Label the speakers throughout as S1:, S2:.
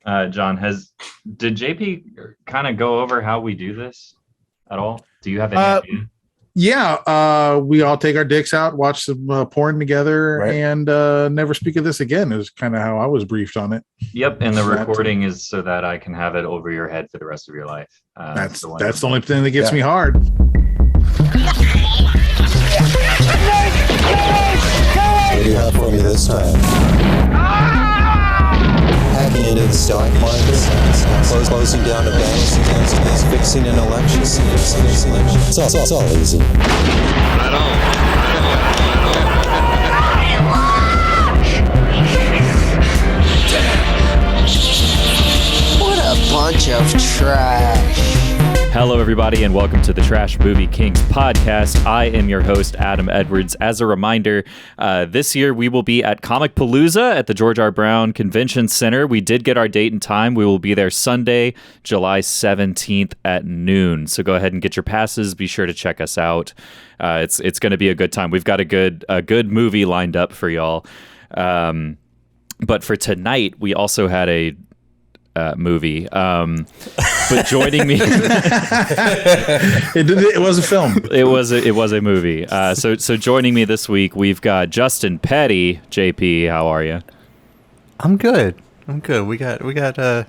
S1: John, did JP kind of go over how we do this at all? Do you have any idea?
S2: Yeah, we all take our dicks out, watch some porn together,
S3: Right.
S2: and never speak of this again is kind of how I was briefed on it.
S1: Yep, and the recording is so that I can have it over your head for the rest of your life.
S2: That's the only thing that gets me hard.
S4: What do you have for me this time? Hacking into the stock market, closing down a bank, fixing an election. It's all easy.
S5: Right on.
S6: What a bunch of trash.
S7: Hello, everybody, and welcome to the Trash Movie Kings podcast. I am your host, Adam Edwards. As a reminder, this year we will be at Comicpalooza at the George R. Brown Convention Center. We did get our date and time. We will be there Sunday, July 17th at noon. So go ahead and get your passes. Be sure to check us out. It's going to be a good time. We've got a good movie lined up for y'all. But for tonight, we also had a movie, but joining me
S2: it was a film.
S7: It was a movie. So joining me this week, we've got Justin Petty. JP, how are you?
S3: I'm good. We got a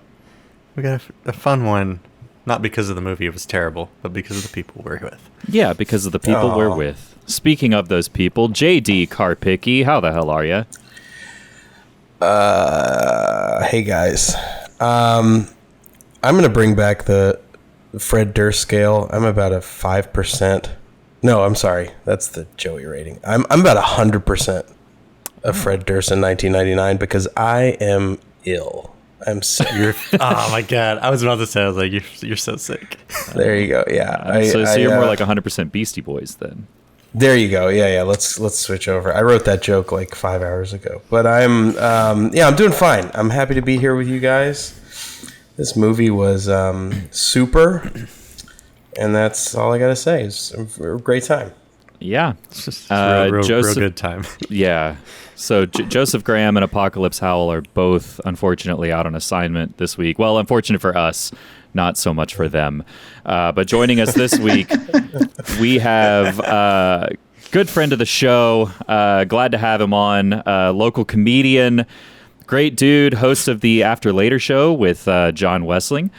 S3: fun one, not because of the movie, it was terrible, but because of the people we're with.
S7: Yeah, because of the people we're with. Speaking of those people, JD Karpicki, how the hell are you?
S8: Hey guys. I'm going to bring back the Fred Durst scale. I'm about a 5%. No, I'm sorry. That's the Joey rating. I'm about 100% of Fred Durst in 1999 because I am ill. I'm sick.
S3: Oh my God. I was about to say, I was like, you're so sick.
S8: There you go. Yeah.
S7: So you're more like 100% Beastie Boys then.
S8: There you go. Yeah. Let's switch over. I wrote that joke like 5 hours ago, but I'm doing fine. I'm happy to be here with you guys. This movie was super, and that's all I gotta say. It's a great time.
S7: Yeah,
S3: It's just real good time.
S7: Yeah. So Joseph Graham and Apocalypse Howell are both unfortunately out on assignment this week. Well, unfortunate for us, not so much for them. But joining us this week, we have a good friend of the show. Glad to have him on. Local comedian, great dude, host of the After Later show with John Wessling.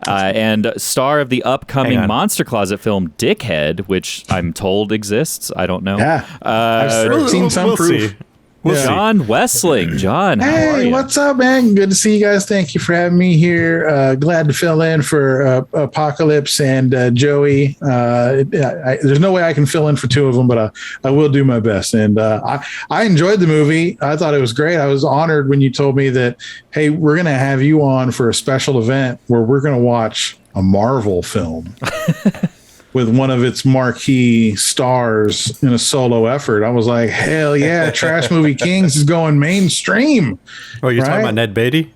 S7: And star of the upcoming Monster Closet film Dickhead, which I'm told exists. I don't know.
S2: Yeah, I've seen some proof.
S3: See.
S7: John Wessling. John, how are you?
S2: What's up, man? Good to see you guys. Thank you for having me here. Glad to fill in for Apocalypse and Joey. There's no way I can fill in for two of them, but I will do my best. And I enjoyed the movie. I thought it was great. I was honored when you told me that, hey, we're going to have you on for a special event where we're going to watch a Marvel film. With one of its marquee stars in a solo effort. I was like, hell yeah, Trash Movie Kings is going mainstream.
S3: Oh, you're talking about Ned Beatty?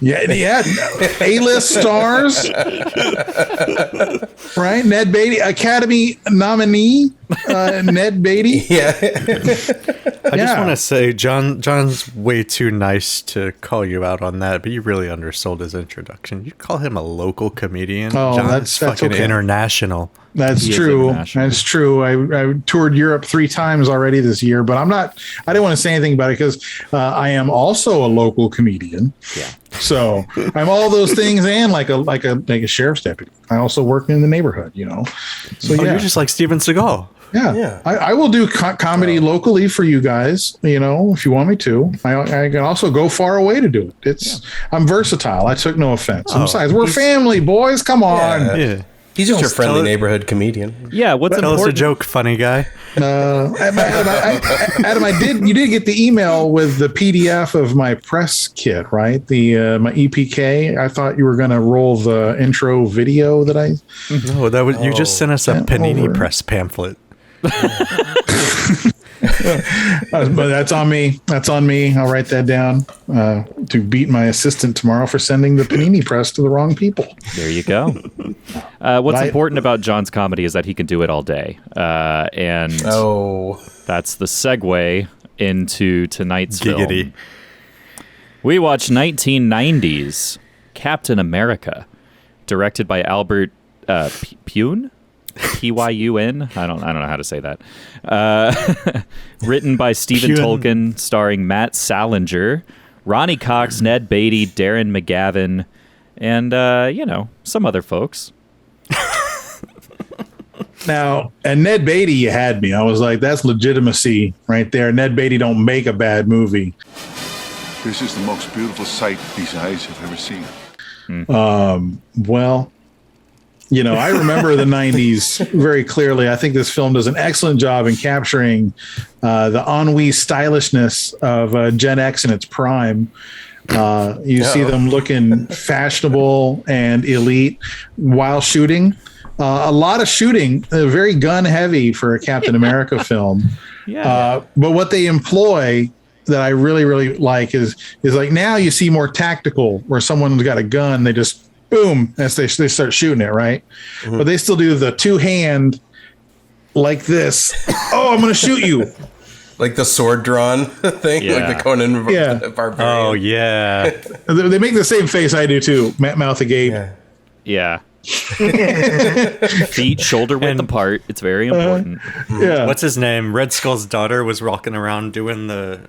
S2: Yeah, A-list stars. Right? Ned Beatty, Academy nominee, Ned Beatty.
S8: Yeah.
S3: I just want to say, John's way too nice to call you out on that, but you really undersold his introduction. You call him a local comedian.
S2: Oh,
S3: John,
S2: that's
S3: fucking
S2: okay.
S3: International.
S2: That's true. That's true. I toured Europe 3 times already this year, but I didn't want to say anything about it because I am also a local comedian. Yeah. So I'm all those things and like a sheriff's deputy. I also work in the neighborhood, So
S3: You're just like Steven Seagal.
S2: Yeah. I will do comedy locally for you guys, if you want me to. I can also go far away to do it. I'm versatile. I took no offense. Besides, we're family, boys. Come on.
S3: Yeah.
S8: He's just your friendly neighborhood comedian.
S7: Yeah, what's
S3: Tell
S7: important?
S3: us a joke, funny guy.
S2: Adam, you did get the email with the PDF of my press kit, right? My EPK. I thought you were going to roll the intro video that I.
S3: No, you just sent us a Panini Press pamphlet.
S2: But that's on me. I'll write that down to beat my assistant tomorrow for sending the Panini Press to the wrong people.
S7: There you go. What's important about John's comedy is that he can do it all day. And that's the segue into tonight's film. We watched 1990's Captain America, directed by Albert Pyun? Pyun? I don't know how to say that. Written by Stephen Tolkien, starring Matt Salinger, Ronnie Cox, Ned Beatty, Darren McGavin, and some other folks.
S2: Now, and Ned Beatty, you had me. I was like, that's legitimacy right there. Ned Beatty don't make a bad movie.
S5: This is the most beautiful sight these eyes have ever seen.
S2: Well, I remember the 90s very clearly. I think this film does an excellent job in capturing the ennui stylishness of Gen X in its prime. You see them looking fashionable and elite while shooting. A lot of shooting, very gun heavy for a Captain America film. But what they employ that I really, really like is like now you see more tactical where someone's got a gun, they just boom, as they start shooting it, right? Mm-hmm. But they still do the two-hand like this. Oh, I'm going to shoot you.
S8: Like the sword drawn thing, like the Conan Barbarian.
S3: Oh, yeah.
S2: They make the same face I do too, mouth agape.
S7: Yeah. Feet shoulder width apart. It's very important.
S3: What's his name? Red Skull's daughter was walking around doing the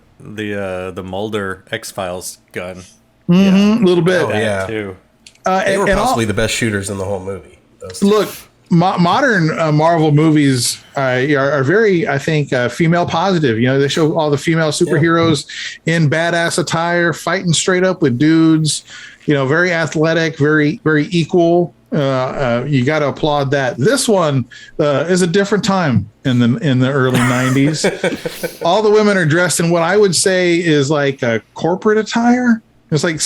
S3: Mulder X-Files gun.
S2: A little bit.
S8: Oh, yeah.
S3: Too.
S8: They were possibly the best shooters in the whole movie.
S2: Look, modern Marvel movies are very, I think, female positive. They show all the female superheroes in badass attire, fighting straight up with dudes. Very athletic, very, very equal. You got to applaud that. This one is a different time in the early 90s. All the women are dressed in what I would say is like a corporate attire. It's like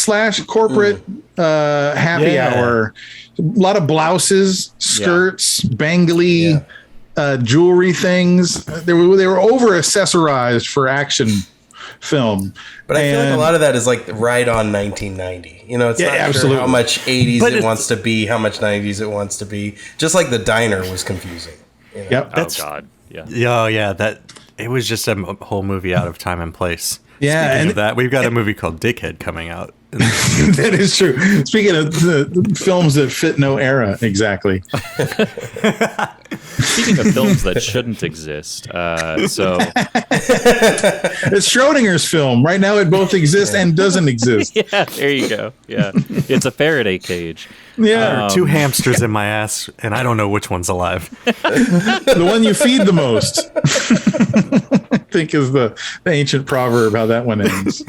S2: / corporate happy hour. A lot of blouses, skirts, bangly jewelry things. They were over accessorized for action film.
S8: But I feel like a lot of that is like right on 1990. It's not
S2: absolutely.
S8: Sure how much 80s it wants to be, how much 90s it wants to be. Just like The Diner was confusing.
S2: Yep.
S7: Oh God. Yeah.
S3: Yeah. That it was just a whole movie out of time and place.
S2: Yeah,
S3: Speaking of that, we've got a movie called Dickhead coming out.
S2: That is true. Speaking of the films that fit no era, exactly.
S7: Speaking of films that shouldn't exist, it's
S2: Schrodinger's film. Right now, it both exists and doesn't exist.
S7: Yeah, there you go. Yeah, it's a Faraday cage.
S2: Yeah,
S3: there are 2 hamsters in my ass, and I don't know which one's alive.
S2: The one you feed the most. I think is the ancient proverb how that one ends.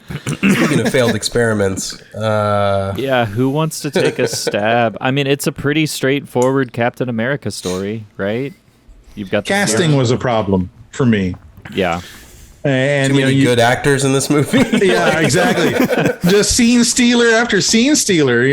S8: Speaking of failed experiments,
S7: who wants to take a stab? I mean, it's a pretty straightforward Captain America story, right? You've got
S2: casting was a problem for me.
S7: Yeah.
S2: And
S8: too many good actors in this movie.
S2: Yeah, exactly. Just scene stealer after scene stealer.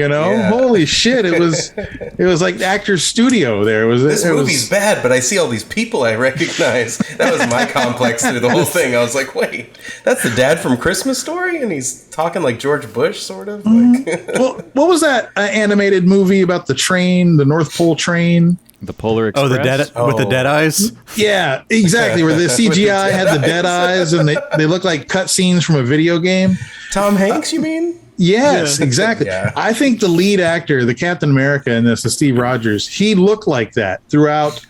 S2: Holy shit! It was like Actors Studio. This
S8: movie's bad, but I see all these people I recognize. That was my complex through the whole thing. I was like, wait, that's the dad from Christmas Story, and he's talking like George Bush, sort of.
S2: Mm-hmm. Well, what was that animated movie about the train, the North Pole train?
S7: The Polar Express?
S3: With the dead eyes?
S2: Yeah, exactly. Where the CGI had the dead eyes and they look like cutscenes from a video game.
S8: Tom Hanks, you mean?
S2: Yes, exactly. Yeah. I think the lead actor, the Captain America in this, the Steve Rogers, he looked like that throughout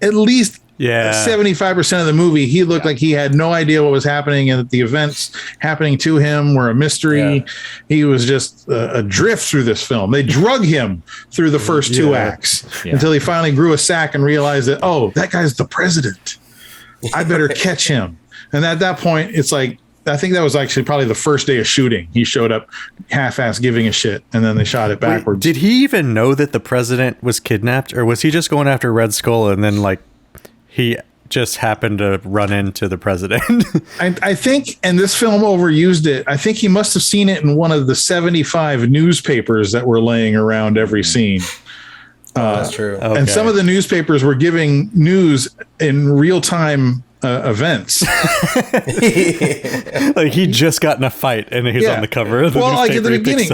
S2: at least 75% of the movie. He looked like he had no idea what was happening and that the events happening to him were a mystery. Yeah. He was just adrift through this film. They drug him through the first 2 acts until he finally grew a sack and realized that, oh, that guy's the president. I better catch him. And at that point, it's like, I think that was actually probably the first day of shooting. He showed up half-assed giving a shit, and then they shot it backwards.
S3: Wait, did he even know that the president was kidnapped, or was he just going after Red Skull and then he just happened to run into the president?
S2: I think, and this film overused it, I think he must have seen it in one of the 75 newspapers that were laying around every scene.
S8: That's true. Okay.
S2: And some of the newspapers were giving news in real-time events.
S3: Like he just got in a fight and he's on the cover of the newspaper.
S2: Like at the beginning,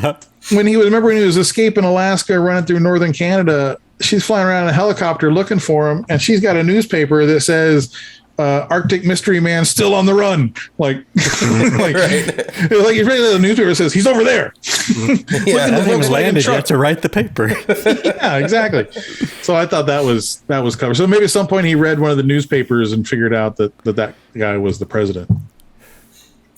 S2: when he was escaping Alaska, running through northern Canada, she's flying around in a helicopter looking for him, and she's got a newspaper that says Arctic Mystery Man still on the run. Like, like, right. Like the newspaper says he's over there.
S3: That thing's landed. You have to write the paper.
S2: Yeah, exactly. So I thought that was covered. So maybe at some point he read one of the newspapers and figured out that guy was the president.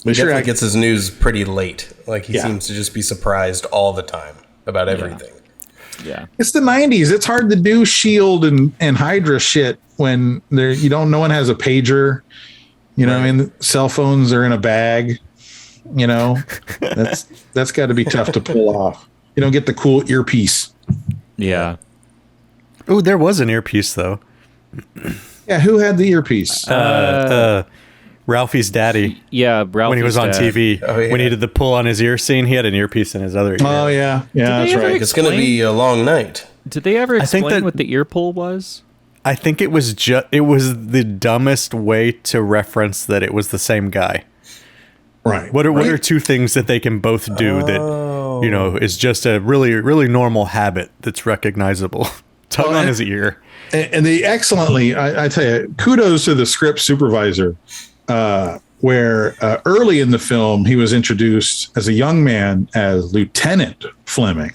S8: He definitely gets his news pretty late. Like he seems to just be surprised all the time about everything.
S7: Yeah.
S2: It's the 90s. It's hard to do Shield and Hydra shit when no one has a pager. You know, I mean, cell phones are in a bag. You know, that's got to be tough to pull off. You don't get the cool earpiece.
S7: Yeah.
S3: Oh, there was an earpiece though.
S2: Yeah, who had the earpiece?
S3: Ralphie's daddy.
S7: Yeah, Ralphie's
S3: when he was on TV.
S8: Oh, yeah.
S3: When he did the pull on his ear scene, he had an earpiece in his other ear.
S2: Oh yeah, that's right.
S8: It's going to be a long night.
S7: Did they ever explain what the ear pull was?
S3: I think it was the dumbest way to reference that it was the same guy.
S2: Right.
S3: What are two things that they can both do that is just a really, really normal habit that's recognizable? Tug on his ear.
S2: And they excellently, I tell you, kudos to the script supervisor, where early in the film he was introduced as a young man as Lieutenant Fleming,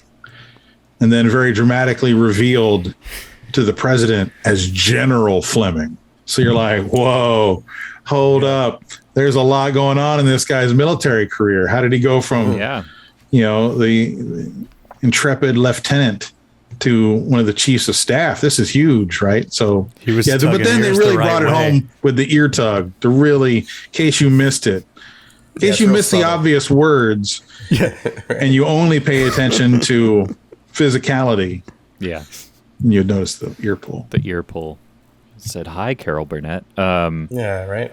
S2: and then very dramatically revealed to the president as General Fleming. So you're like, whoa, hold up. There's a lot going on in this guy's military career. How did he go from, the intrepid lieutenant to one of the chiefs of staff? This is huge, right? So
S3: he was,
S2: but then they really brought it home with the ear tug to really, in case you missed it, in case you missed the obvious words, and you only pay attention to physicality.
S7: Yeah.
S2: You'd notice the ear pull.
S7: The ear pull. Said, hi, Carol Burnett.
S8: Yeah, right.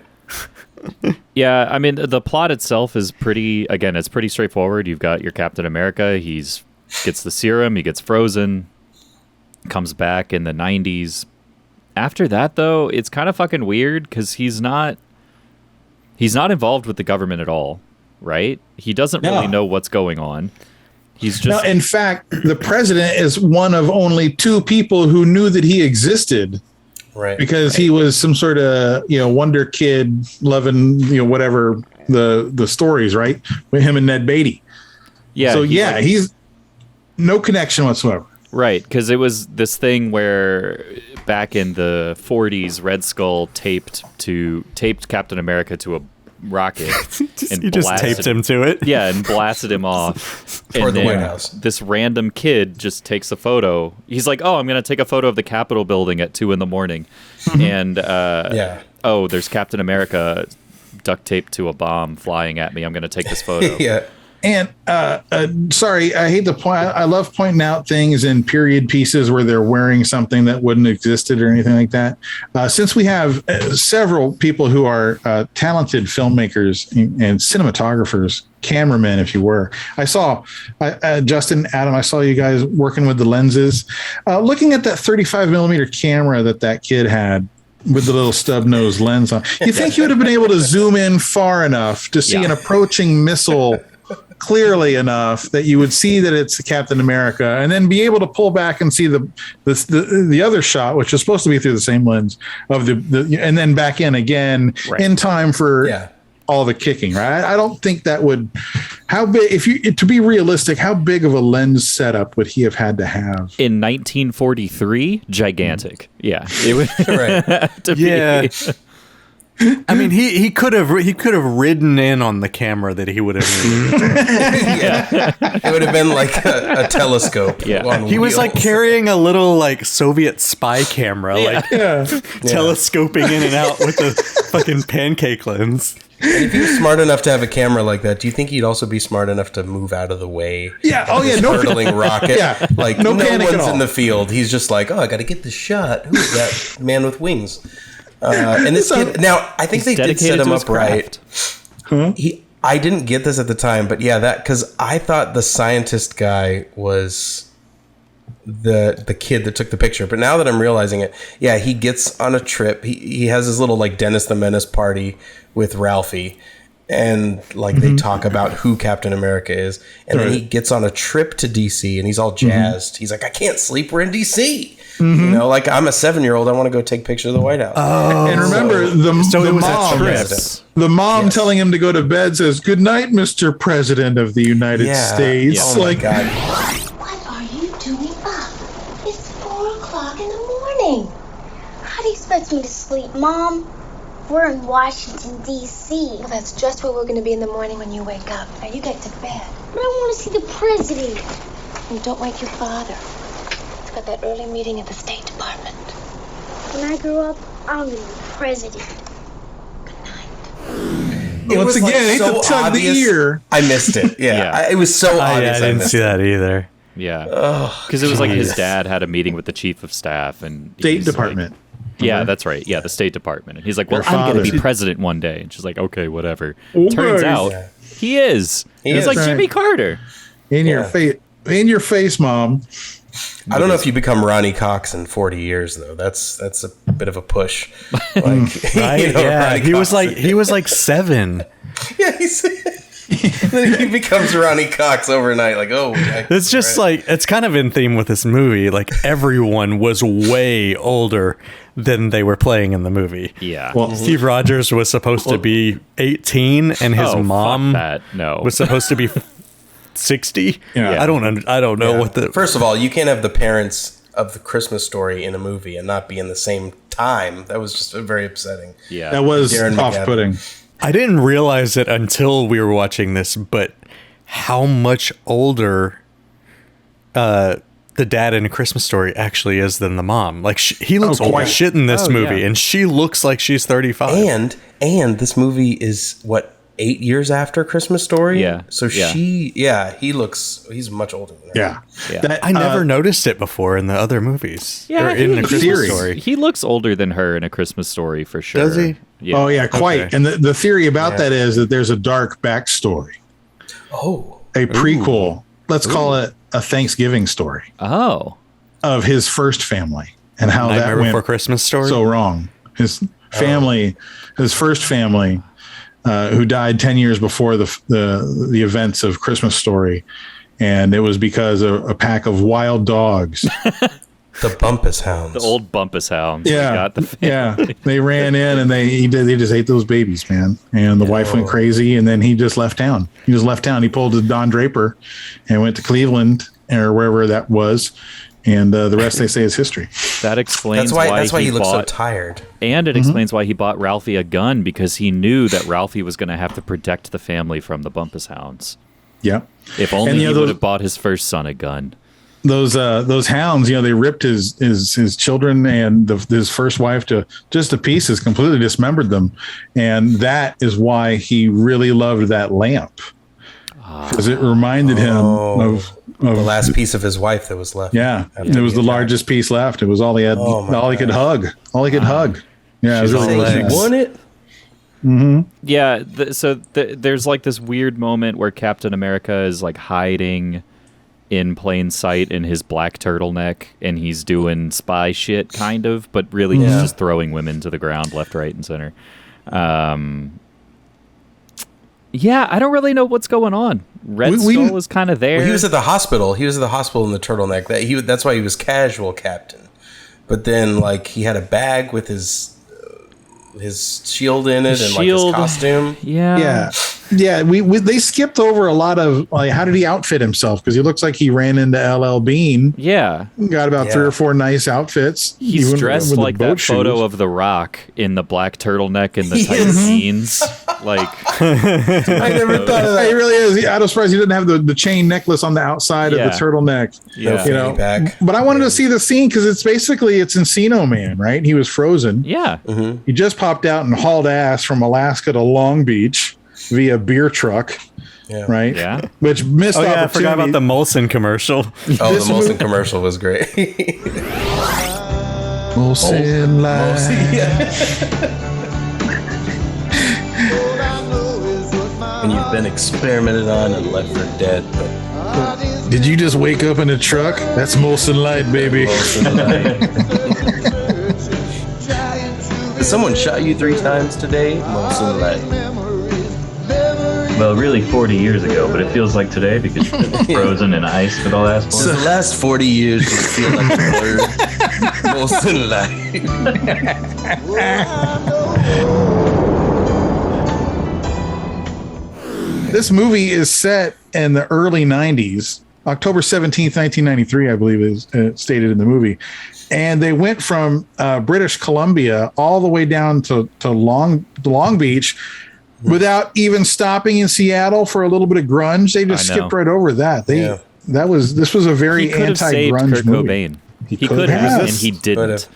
S7: Yeah, I mean, the plot itself is it's pretty straightforward. You've got your Captain America. Gets the serum. He gets frozen. Comes back in the 90s. After that, though, it's kind of fucking weird because he's not involved with the government at all, right? He doesn't really know what's going on. He's just...
S2: No, in fact, the president is one of only two people who knew that he existed.
S8: Right.
S2: Because he was some sort of, wonder kid loving, whatever the stories, right? With him and Ned Beatty.
S7: Yeah.
S2: So he's no connection whatsoever.
S7: Right. Because it was this thing where back in the 40s, Red Skull taped Captain America to a rocket and
S3: he just taped him to it.
S7: Yeah, and blasted him off.
S8: Toward the White House.
S7: This random kid just takes a photo. He's like, "Oh, I'm going to take a photo of the Capitol building at 2 a.m." And there's Captain America duct taped to a bomb flying at me. I'm going to take this photo.
S8: Yeah.
S2: And sorry, I hate the point. I love pointing out things in period pieces where they're wearing something that wouldn't existed or anything like that. Since we have several people who are talented filmmakers and cinematographers, cameramen, if you were, I saw Justin, Adam, I saw you guys working with the lenses, looking at that 35 millimeter camera that kid had with the little stub nose lens on. You think you would have been able to zoom in far enough to see an approaching missile clearly enough that you would see that it's Captain America, and then be able to pull back and see the other shot, which is supposed to be through the same lens of the and then back in again in time for all the kicking, right? I don't think that would. How big, to be realistic, how big of a lens setup would he have had to have
S7: in 1943? Gigantic. Yeah, it would.
S3: Right. I mean, he could have ridden in on the camera that he would have needed.
S8: It would have been like a telescope.
S3: Yeah, he was like carrying a little like Soviet spy camera, telescoping in and out with a fucking pancake lens.
S8: And if he was smart enough to have a camera like that, do you think he'd also be smart enough to move out of the way?
S2: Yeah. Oh yeah.
S8: No hurtling rocket.
S2: Yeah.
S8: Like no one's in the field. He's just like, I got to get this shot. Who's that man with wings? And this kid, now I think they did set him up right. I didn't get this at the time, but because I thought the scientist guy was the kid that took the picture. But now that I'm realizing it, he gets on a trip. He has his little like Dennis the Menace party with Ralphie, and like they talk about who Captain America is, and then he gets on a trip to DC and he's all jazzed. He's like, I can't sleep, we're in DC. You know, like I'm a 7-year-old, I want to go take pictures of the White House.
S2: And remember, the mom telling him to go to bed says, "Good night, Mr. President of the United States."
S8: Oh my God.
S9: What are you doing up? It's 4 o'clock in the morning. How do you expect me to sleep, Mom? We're in Washington, D.C. Well, that's just where we're going to be in the morning when you wake up. Now you get to bed. But I want to see the president. And don't wake your father. He's got that early meeting at the State Department. When I grow up, I'm going to be president. Good night.
S2: Once again, hate to tug the ear.
S8: I missed it. Yeah. It was so obvious.
S3: I didn't see that either.
S7: Yeah. Because it was like his dad had a meeting with the chief of staff and
S2: State Department.
S7: Like, yeah, that's right. Yeah, the State Department. And he's like, well, I'm going to be president one day. And she's like, okay, whatever. Turns out he is. It's like Jimmy Carter.
S2: In your face, Mom.
S8: I don't know if you become Ronnie Cox in 40 years though. That's a bit of a push. Like,
S3: right? He was like 7.
S8: Yeah, then he becomes Ronnie Cox overnight. Like,
S3: it's just like it's kind of in theme with this movie. Like everyone was way older than they were playing in the movie.
S7: Yeah.
S3: Well, Steve Rogers was supposed to be 18, and his mom was supposed to be 60.
S2: Yeah.
S3: I don't know what the.
S8: First of all, you can't have the parents of the Christmas Story in a movie and not be in the same time. That was just very upsetting.
S7: Yeah.
S2: That was off-putting.
S3: I didn't realize it until we were watching this, but how much older the dad in A Christmas Story actually is than the mom. Like he looks old as shit in this movie, and she looks like she's 35.
S8: And this movie is what, 8 years after Christmas Story?
S7: Yeah.
S8: So he's much older than her.
S2: Yeah.
S3: I never noticed it before in the other movies.
S7: Yeah,
S3: in A Christmas Story.
S7: He looks older than her in A Christmas Story for sure.
S3: Does he?
S7: Yeah.
S2: Oh yeah, quite. Okay. And the theory about that is that there's a dark backstory.
S8: Oh.
S2: A prequel. Let's call it a Thanksgiving story.
S7: Oh.
S2: Of his first family and how
S3: Nightmare
S2: that went
S3: Before Christmas Story?
S2: so wrong. His family, his first family, who died 10 years before the events of Christmas Story, and it was because of a pack of wild dogs.
S8: The Bumpus Hounds.
S7: The old Bumpus Hounds.
S2: Yeah. They ran in and they just ate those babies, man. And the wife went crazy, and then he just left town. He pulled a Don Draper and went to Cleveland or wherever that was. And the rest, they say, is history.
S7: That explains
S8: that's why he looks so tired.
S7: And it explains why he bought Ralphie a gun, because he knew that Ralphie was going to have to protect the family from the Bumpus Hounds.
S2: Yeah.
S7: If only he would have bought his first son a gun.
S2: Those hounds, they ripped his children and his first wife to pieces, completely dismembered them, and that is why he really loved that lamp, because it reminded him of
S8: the last piece of his wife that was left.
S2: Yeah, it was the largest piece left. It was all he had, all he could hug. Yeah, it was really
S8: he won it.
S2: Mm-hmm.
S7: Yeah, there's like this weird moment where Captain America is like hiding in plain sight in his black turtleneck, and he's doing spy shit kind of, but really he's just throwing women to the ground left, right, and center. I don't really know what's going on. Red Skull is kind of there.
S8: Well, he was at the hospital. He was at the hospital in the turtleneck. That's why he was casual captain. But then, like, he had a bag with his shield in it, and like his costume.
S2: Yeah. They skipped over a lot of, like, how did he outfit himself? Because he looks like he ran into LL Bean.
S7: Yeah,
S2: got about 3 or 4 nice outfits.
S7: He's dressed like that photo of The Rock in the black turtleneck and the tight jeans. Like,
S8: I never thought of that.
S2: He really is. I'm surprised he didn't have the chain necklace on the outside of the turtleneck.
S8: Yeah,
S2: But I wanted to see the scene because it's Encino Man, right? He was frozen.
S7: Yeah,
S2: he just popped out and hauled ass from Alaska to Long Beach via beer truck.
S8: Yeah.
S2: Right.
S7: Yeah.
S2: Which missed opportunity.
S3: I forgot about the Molson commercial.
S8: The Molson commercial was great.
S2: Molson Light.
S8: When you've been experimented on and left for dead.
S2: Did you just wake up in a truck? That's Molson Light, baby.
S8: Molson Light. Someone shot you 3 times today? Molson Light.
S1: Well, really 40 years ago, but it feels like today because it's frozen in ice for the last
S8: So the last 40 years just feel like a blur. Most in life.
S2: This movie is set in the early 90s. October 17th, 1993, I believe is stated in the movie. And they went from British Columbia all the way down to Long Beach without even stopping in Seattle for a little bit of grunge. They just skipped right over that. This was a very anti-grunge
S7: Kurt
S2: movie.
S7: Cobain. He could have, and he didn't.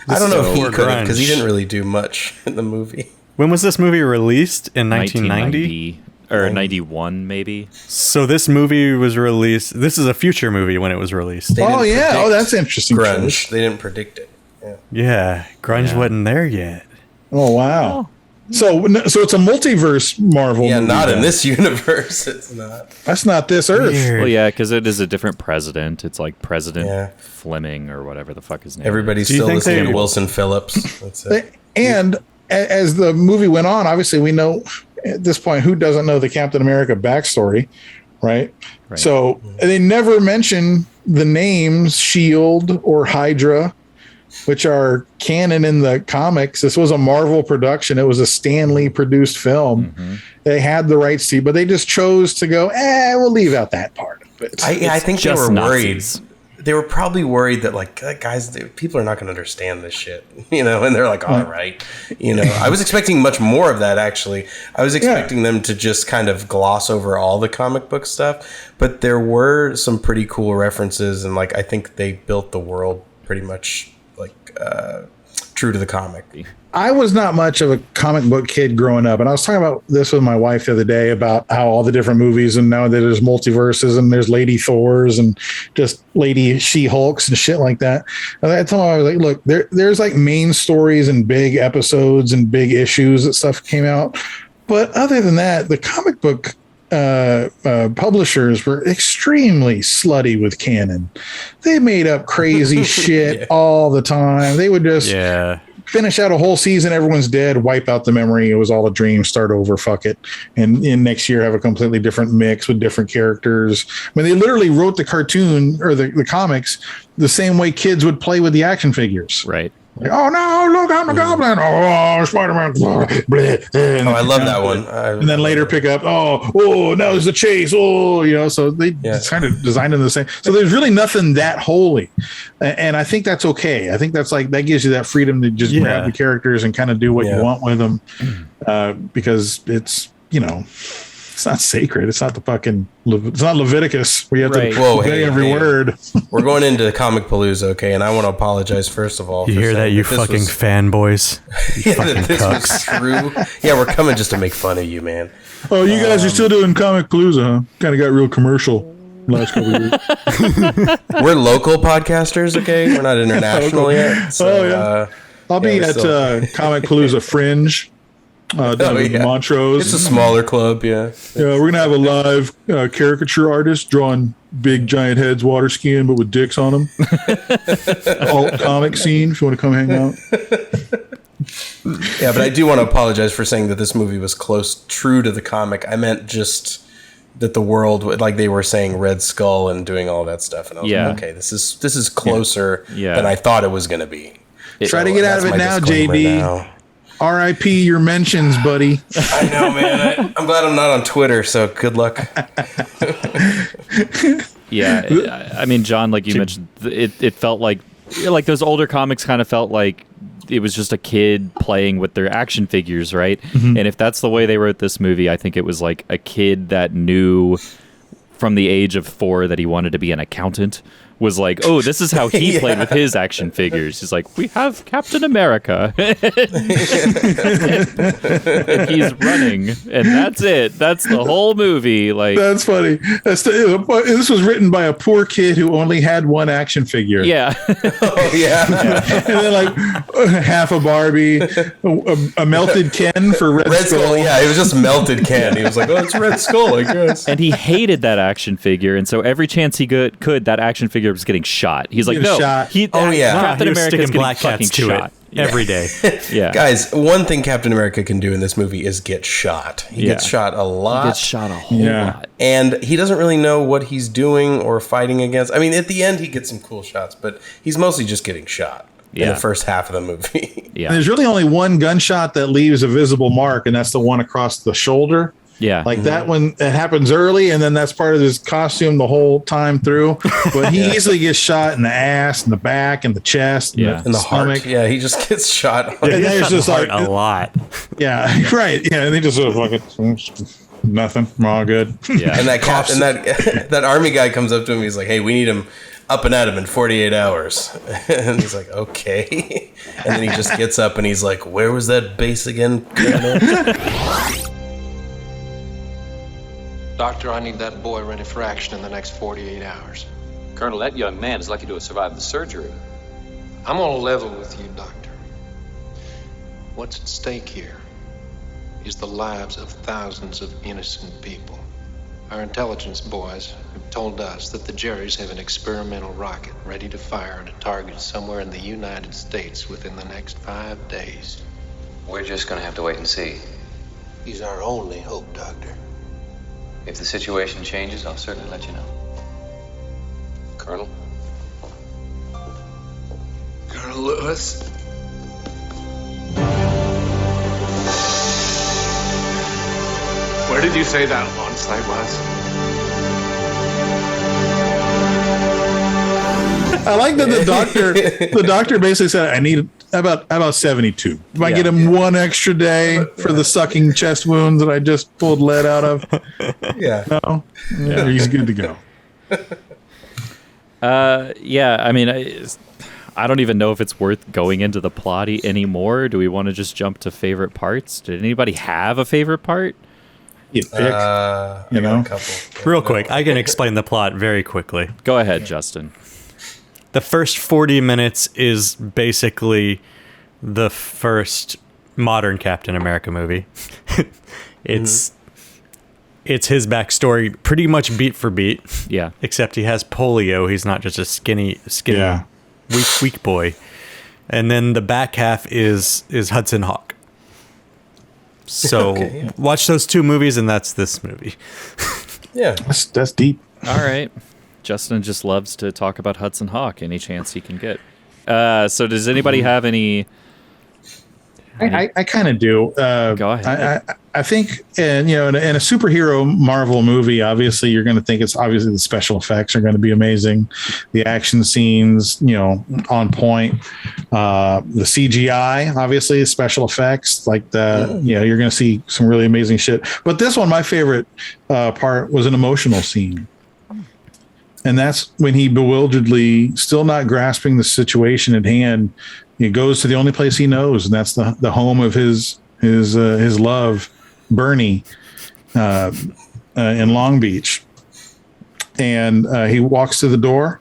S8: I don't know if he could
S3: grunge.
S8: because he didn't really do much in the movie.
S3: When was this movie released? In 1990?
S7: Or 91, maybe.
S3: So this movie was released. This is a future movie when it was released.
S2: Oh, yeah. Oh, that's interesting.
S8: Grunge. They didn't predict it.
S3: Yeah. Grunge wasn't there yet.
S2: Oh, wow. So it's a multiverse Marvel movie.
S8: Not in this universe. It's not.
S2: That's not this Earth.
S7: Well, yeah, because it is a different president. It's like President Fleming or whatever the fuck his name
S8: Everybody's
S7: is.
S8: still listening to Wilson Phillips. That's it.
S2: And as the movie went on, obviously we know at this point who doesn't know the Captain America backstory, right? So they never mention the names SHIELD or Hydra, which are canon in the comics. This was a Marvel production. It was a Stan Lee produced film. They had the rights to, but they just chose to go, we'll leave out that part of it.
S8: I think they
S7: just
S8: were
S7: Nazis.
S8: worried. They were probably worried that, like, guys, people are not going to understand this shit, and they're like, all right. I was expecting much more of that, actually. I was expecting them to just kind of gloss over all the comic book stuff, but there were some pretty cool references, and, like, I think they built the world pretty much, like, true to the comic.
S2: I was not much of a comic book kid growing up, and I was talking about this with my wife the other day about how all the different movies, and now that there's multiverses and there's Lady Thors and just Lady She-Hulks and shit like that. And I told her, I was like, look, there's like main stories and big episodes and big issues that stuff came out, but other than that, the comic book publishers were extremely slutty with canon. They made up crazy shit all the time. They would just finish out a whole season, everyone's dead, wipe out the memory, it was all a dream, start over, fuck it, and in next year have a completely different mix with different characters. I mean, they literally wrote the cartoon or the comics the same way kids would play with the action figures.
S7: Right.
S2: Like, oh no, look, I'm a goblin. Oh, Spider-Man.
S8: I love that one.
S2: And then later pick up, now there's a chase. So they kind of designed them the same. So there's really nothing that holy. And I think that's okay. I think that's like, that gives you that freedom to just grab the characters and kind of do what you want with them. Because it's, it's not sacred. It's not the fucking, it's not Leviticus. We have to obey every word.
S8: We're going into COMIcpalooza, okay? And I want to apologize, first of all.
S3: You hear that, you fucking fanboys? You fucking
S8: this was
S3: cucks.
S8: true. Yeah, we're coming just to make fun of you, man.
S2: Oh, you guys are still doing COMIcpalooza, huh? Kind of got real commercial last couple of years.
S8: We're local podcasters, okay? We're not international yet. So,
S2: I'll be at COMIcpalooza Fringe. Down in Montrose.
S8: It's a smaller club,
S2: Yeah, we're gonna have a live caricature artist drawing big giant heads water skiing, but with dicks on them. Alt comic scene. If you want to come hang out.
S8: Yeah, but I do want to apologize for saying that this movie was true to the comic. I meant just that the world, like they were saying, Red Skull and doing all that stuff, and I was like, okay, this is closer than I thought it was gonna be.
S2: Try to get out of it now, JD. R.I.P. your mentions, buddy.
S8: I know, man. I'm glad I'm not on Twitter, so good luck.
S7: I mean, John, like you mentioned, it felt like those older comics kind of felt like it was just a kid playing with their action figures, right? And if that's the way they wrote this movie, I think it was like a kid that knew from the age of 4 that he wanted to be an accountant. Was like, oh, this is how he played with his action figures. He's like, we have Captain America. And he's running, and that's it. That's the whole movie. Like,
S2: that's funny. This was written by a poor kid who only had one action figure.
S7: Yeah.
S2: And then like half a Barbie, a melted Ken for Red Skull.
S8: Yeah, it was just melted Ken. He was like, oh, it's Red Skull, I guess.
S7: And he hated that action figure, and so every chance he could, that action figure Europe's getting shot. He's like,
S2: Getting
S7: no,
S2: shot.
S7: Captain
S3: he was
S7: America's
S3: sticking
S7: getting
S3: black
S7: fucking
S3: cats to
S7: shot.
S3: it every day.
S7: Yeah.
S8: Guys, one thing Captain America can do in this movie is get shot. He gets shot a lot.
S7: He gets shot a whole lot.
S8: And he doesn't really know what he's doing or fighting against. I mean, at the end, he gets some cool shots, but he's mostly just getting shot in the first half of the movie.
S7: Yeah.
S2: And there's really only one gunshot that leaves a visible mark, and that's the one across the shoulder.
S7: Yeah.
S2: Like that one, it happens early, and then that's part of his costume the whole time through. But he easily gets shot in the ass, and the back, and the chest, and
S8: in the
S2: stomach.
S8: heart. Yeah, he just gets shot.
S2: And there's just like
S3: a lot.
S2: Yeah, right. Yeah, and they just sort of like nothing. I'm all good.
S7: Yeah.
S8: And that army guy comes up to him. He's like, "Hey, we need him up and at him in 48 hours." And he's like, "Okay." And then he just gets up and he's like, "Where was that base again, Colonel?"
S10: Doctor, I need that boy ready for action in the next 48 hours.
S11: Colonel, that young man is lucky to have survived the surgery.
S10: I'm on a level with you, Doctor. What's at stake here is the lives of thousands of innocent people. Our intelligence boys have told us that the Jerrys have an experimental rocket ready to fire at a target somewhere in the United States within the next 5 days.
S11: We're just going to have to wait and see.
S10: He's our only hope, Doctor.
S11: If the situation changes, I'll certainly let you know. Colonel?
S10: Colonel Lewis? Where did you say that launch site was?
S2: I like that the doctor basically said, I need about 72. If I get him one extra day for the sucking chest wounds that I just pulled lead out of, he's good to go.
S7: I mean, I don't even know if it's worth going into the plotty anymore. Do we want to just jump to favorite parts? Did anybody have a favorite part?
S2: You pick,
S3: a couple. Real quick, I can explain the plot very quickly.
S7: Go ahead, Justin.
S3: The first 40 minutes is basically the first modern Captain America movie. It's his backstory pretty much beat for beat.
S7: Yeah.
S3: Except he has polio. He's not just a skinny weak boy. And then the back half is Hudson Hawk. So watch those two movies and that's this movie.
S8: Yeah.
S2: That's deep.
S7: All right. Justin just loves to talk about Hudson Hawk any chance he can get. So does anybody have any?
S2: I kind of do.
S7: Go ahead.
S2: I think, in a superhero Marvel movie, obviously you're going to think it's obviously the special effects are going to be amazing, the action scenes, on point, the CGI, obviously special effects like you're going to see some really amazing shit. But this one, my favorite part was an emotional scene. And that's when he bewilderedly, still not grasping the situation at hand, he goes to the only place he knows, and that's the home of his love, Bernie, in Long Beach. And he walks to the door,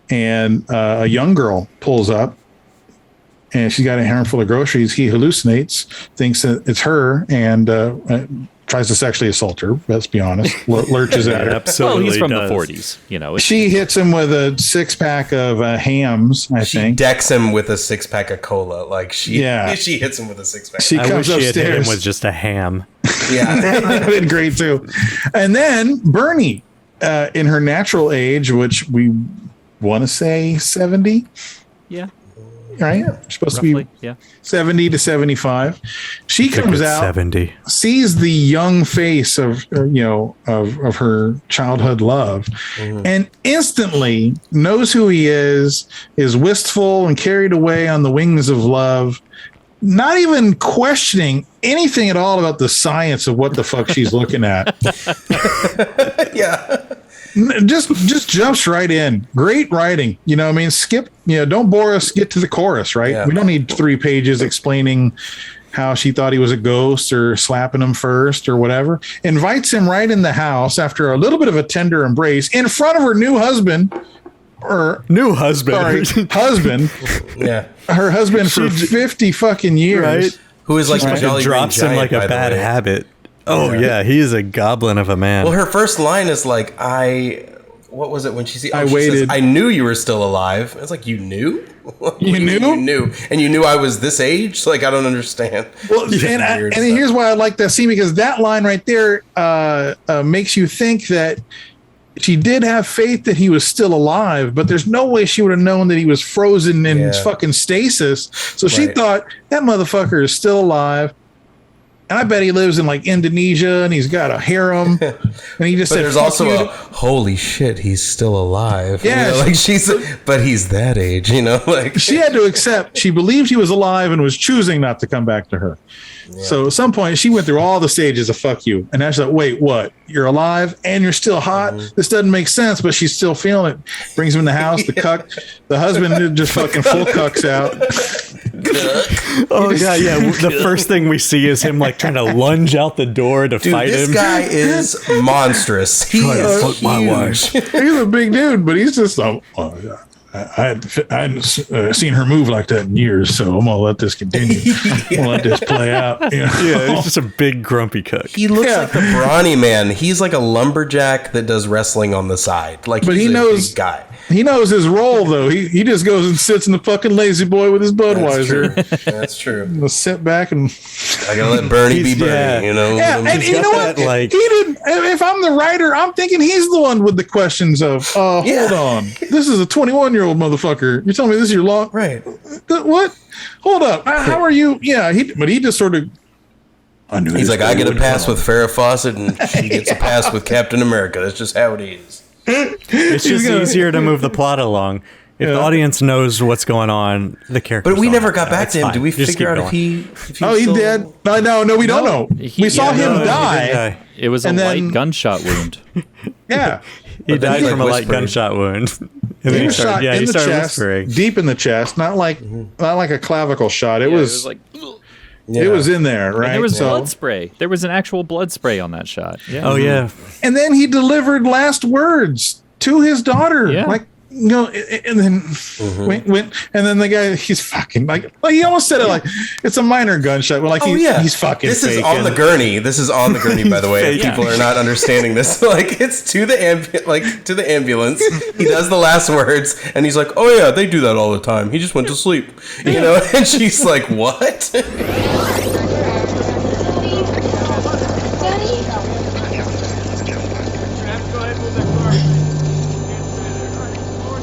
S2: and a young girl pulls up, and she's got a handful of groceries. He hallucinates, thinks that it's her, and tries to sexually assault her. Let's be honest. Lurches at her.
S7: Absolutely. Well, he's from the 40s.
S2: She hits him with a 6-pack of hams.
S8: She
S2: think
S8: decks him with a 6-pack of cola. Like she hits him with a 6-pack.
S2: She comes
S3: wish
S2: upstairs.
S3: She had hit him with just a ham.
S8: Yeah,
S2: that'd been great too. And then Bernie, in her natural age, which we want to say 70.
S7: Yeah.
S2: Right? Supposed
S7: Roughly,
S2: to be 70 to 75. She comes out,
S3: 70.
S2: sees the young face of her childhood love, and instantly knows who he is wistful and carried away on the wings of love, not even questioning anything at all about the science of what the fuck she's looking at.
S8: Yeah.
S2: Just jumps right in. Great writing. Skip, don't bore us, get to the chorus, right?
S8: Yeah.
S2: We don't need 3 pages explaining how she thought he was a ghost or slapping him first or whatever. Invites him right in the house after a little bit of a tender embrace in front of her new husband. Husband.
S8: Yeah.
S2: Her husband for 50 fucking years.
S3: Right.
S8: Who is like a Jolly
S3: drops
S8: Green
S3: him
S8: Giant,
S3: like a bad habit. Oh yeah, he is a goblin of a man.
S8: Well, her first line is like, what was it when she
S2: I
S8: she
S2: waited.
S8: Says, I knew you were still alive. It's like, you knew?
S2: You knew?
S8: You knew. And you knew I was this age? Like, I don't understand.
S2: Well, and here's why I like that scene, because that line right there makes you think that she did have faith that he was still alive, but there's no way she would have known that he was frozen in fucking stasis. So she thought, that motherfucker is still alive. And I bet he lives in like Indonesia and he's got a harem. And he just said,
S8: there's also holy shit, he's still alive.
S2: Yeah.
S8: Like but he's that age, like
S2: she had to accept, she believed he was alive and was choosing not to come back to her. Yeah. So at some point she went through all the stages of fuck you. And I was like, wait, what? You're alive and you're still hot? Mm-hmm. This doesn't make sense, but she's still feeling it. Brings him in the house, the cuck, the husband just fucking full cucks out.
S3: Oh god, yeah. The first thing we see is him like trying to lunge out the door to fight him.
S8: This guy is monstrous. He is
S3: fuck my wife.
S2: He's a big dude, but he's just I hadn't seen her move like that in years, so I'm gonna let this continue. I'm gonna let this play out.
S3: Yeah, he's just a big grumpy cook.
S8: He looks like the brawny man. He's like a lumberjack that does wrestling on the side. Like,
S2: but
S8: he's
S2: he knows
S8: big guy.
S2: He knows his role though. He just goes and sits in the fucking lazy boy with his Budweiser.
S8: That's true.
S2: He'll sit back and
S8: I gotta let Bernie be Bernie.
S2: Yeah, and you know what? He didn't. If I'm the writer, I'm thinking he's the one with the questions of, hold on, this is a 21-year-old motherfucker. You're telling me this is your long
S8: right?
S2: What? Hold up. How are you? Yeah, but he just sort of.
S8: He's like, I get a pass with Farrah Fawcett, and she gets a pass with Captain America. That's just how it is.
S3: It's just easier to move the plot along. If the audience knows what's going on, the character.
S8: But we never got back to him. Did we figure out if he
S2: he did? No, we don't know. We saw him die.
S7: It was a light gunshot wound.
S2: Yeah.
S3: He died from a light gunshot wound. And
S2: he was shot in the chest, deep in the chest, not like a clavicle shot. It was like. It was in there, right?
S7: And there was blood spray. There was an actual blood spray on that shot. Yeah.
S3: Oh yeah.
S2: And then he delivered last words to his daughter. Yeah. Like, and then went, and then the guy, he's fucking like he almost said it like it's a minor gunshot, but like he's fucking.
S8: This is on the gurney. This is on the gurney, by the way. People are not understanding this. Like, it's to the ambulance. He does the last words, and he's like, "Oh yeah, they do that all the time." He just went to sleep, And she's like, "What?"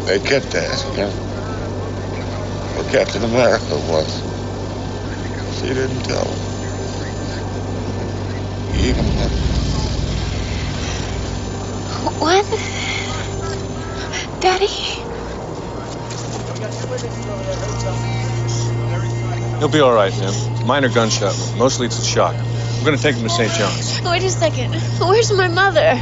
S5: They kept asking him where Captain America was. She didn't tell him. Even
S9: What? Daddy?
S12: He'll be all right, Jim. Minor gunshot wound. Mostly it's a shock. We're going to take him to St. John's.
S9: Wait a second. Where's my mother?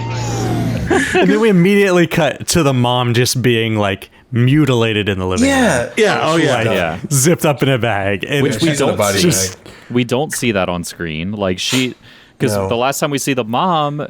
S3: And then we immediately cut to the mom just being like mutilated in the living room.
S2: Yeah.
S3: Zipped up in a bag. And
S7: which we don't see that on screen. Like because the last time we see the mom,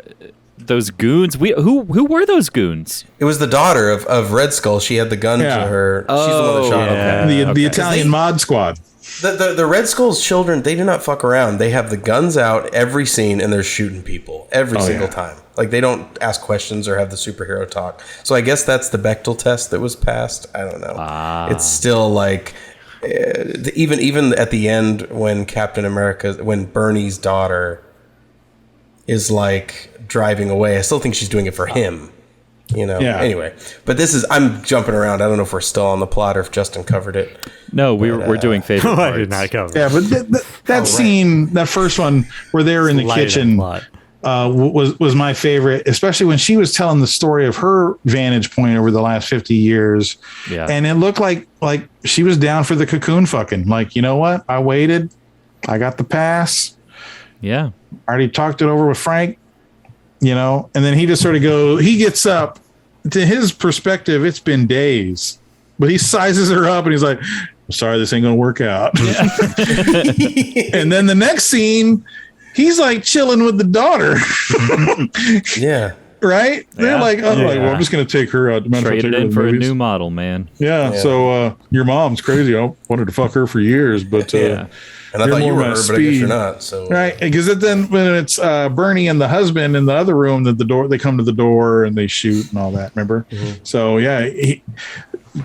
S7: those goons. Who were those goons?
S8: It was the daughter of Red Skull. She had the gun to her. She's the one that shot him.
S2: The Italian mod squad.
S8: The Red Skull's children, they do not fuck around. They have the guns out every scene, and they're shooting people every single time. Like, they don't ask questions or have the superhero talk. So I guess that's the Bechdel test that was passed. I don't know. It's still like, even at the end when when Bernie's daughter is like driving away, I still think she's doing it for him. Anyway, but I'm jumping around. I don't know if we're still on the plot or if Justin covered it.
S7: No, we're doing favorite parts.
S3: I did not cover.
S2: Yeah, but that scene, that first one where they were in the kitchen, was my favorite, especially when she was telling the story of her vantage point over the last 50 years. Yeah. And it looked like she was down for the cocoon fucking. Like, you know what? I waited. I got the pass.
S7: Yeah.
S2: I already talked it over with Frank. And then he just sort of he gets up. To his perspective, it's been days, but he sizes her up and he's like, I'm sorry, this ain't going to work out. Yeah. And then the next scene, he's like chilling with the daughter.
S8: Yeah.
S2: Right? They're
S7: Yeah.
S2: like, well, I'm just going to take her out.
S7: Traded in for a new model, man.
S2: Yeah. So your mom's crazy. I wanted to fuck her for years, but
S8: and I thought you were her, but I guess you're not. So
S2: right, because then when it's Bernie and the husband in the other room, that the door they come to the door and they shoot and all that. Remember? So yeah,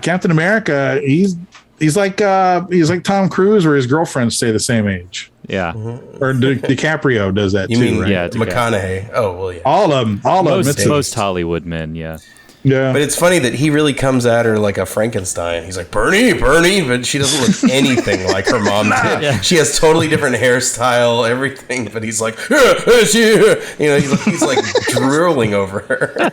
S2: Captain America, he's like Tom Cruise, where his girlfriends stay the same age.
S7: Yeah.
S2: Or DiCaprio does that
S8: you
S2: too.
S8: mean
S2: right?
S7: Yeah,
S8: McConaughey? Oh well, yeah.
S2: All of them.
S7: Most Hollywood men, yeah.
S2: Yeah.
S8: But it's funny that he really comes at her like a Frankenstein. He's like, Bernie, but she doesn't look anything like her mom did.
S7: Yeah.
S8: She has totally different hairstyle, everything, but he's like, he's like drooling over her.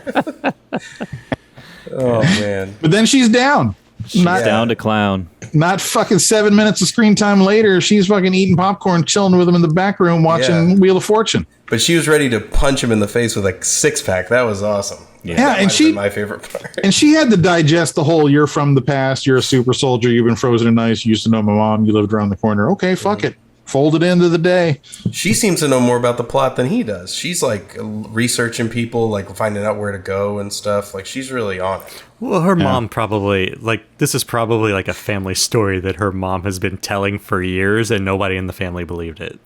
S8: Oh, man.
S2: But then she's down.
S7: She's down to clown.
S2: Not fucking 7 minutes of screen time later, she's fucking eating popcorn, chilling with him in the back room, watching Wheel of Fortune.
S8: But she was ready to punch him in the face with a 6-pack. That was awesome.
S2: Yeah, and she
S8: my favorite part.
S2: And she had to digest the whole "you're from the past, you're a super soldier, you've been frozen in ice, you used to know my mom, you lived around the corner. Okay, fuck it. Fold it into the day."
S8: She seems to know more about the plot than he does. She's like researching people, like finding out where to go and stuff. Like she's really on it.
S3: Well, her mom probably, this is probably like a family story that her mom has been telling for years, and nobody in the family believed it.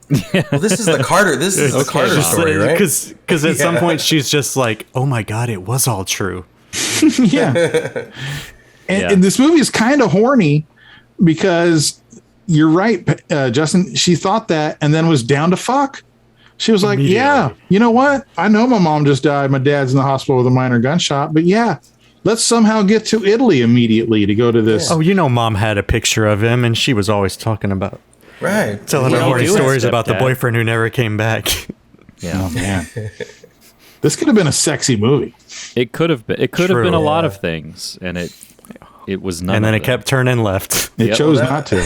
S8: Well, this is the Carter. This is the Carter story, right?
S3: Because at some point she's just like, "Oh my god, it was all true."
S2: Yeah. And this movie is kind of horny because you're right, Justin. She thought that and then was down to fuck. She was like, "Yeah, you know what? I know my mom just died. My dad's in the hospital with a minor gunshot, but yeah." Let's somehow get to Italy immediately to go to this.
S3: Oh, mom had a picture of him, and she was always talking about, telling her horny stories about the boyfriend who never came back.
S2: Yeah, oh, man, this could have been a sexy movie.
S7: It could have been. It could have been a lot of things, and it was none.
S3: And then
S7: of
S3: it kept turning left.
S2: It chose not to.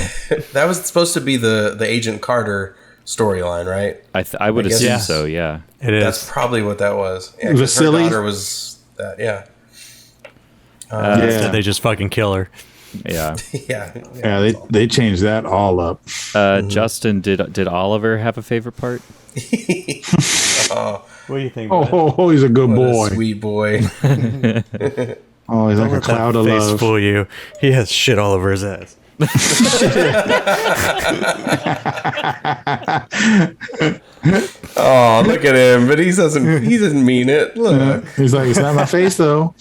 S8: That was supposed to be the Agent Carter storyline, right?
S7: I would assume so. Yeah,
S3: it is.
S8: That's probably what that was. Yeah,
S2: Vasily?
S8: her daughter was that. Yeah.
S3: They just fucking kill her.
S7: Yeah.
S2: Yeah, they changed that all up.
S7: Justin, did Oliver have a favorite part?
S8: Oh,
S3: what do you think?
S2: Oh, he's a good boy.
S8: Sweet boy.
S2: Oh, he's like a cloud of
S3: face
S2: love.
S3: fool you. He has shit all over his ass.
S8: Oh, look at him! But he doesn't mean it. Look,
S2: he's like, it's not my face though.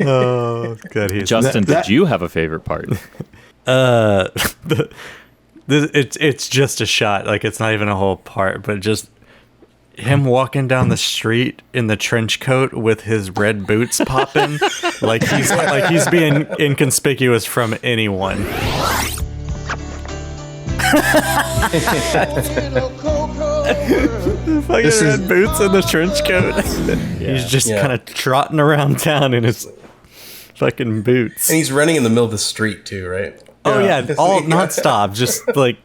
S3: Oh, good.
S7: Justin, did you have a favorite part?
S3: It's just a shot. Like it's not even a whole part, but just him walking down the street in the trench coat with his red boots popping, like he's being inconspicuous from anyone. Fucking red boots and the trench coat. He's just kind of trotting around town in his fucking boots.
S8: And he's running in the middle of the street too, right?
S3: Oh yeah, all nonstop, just like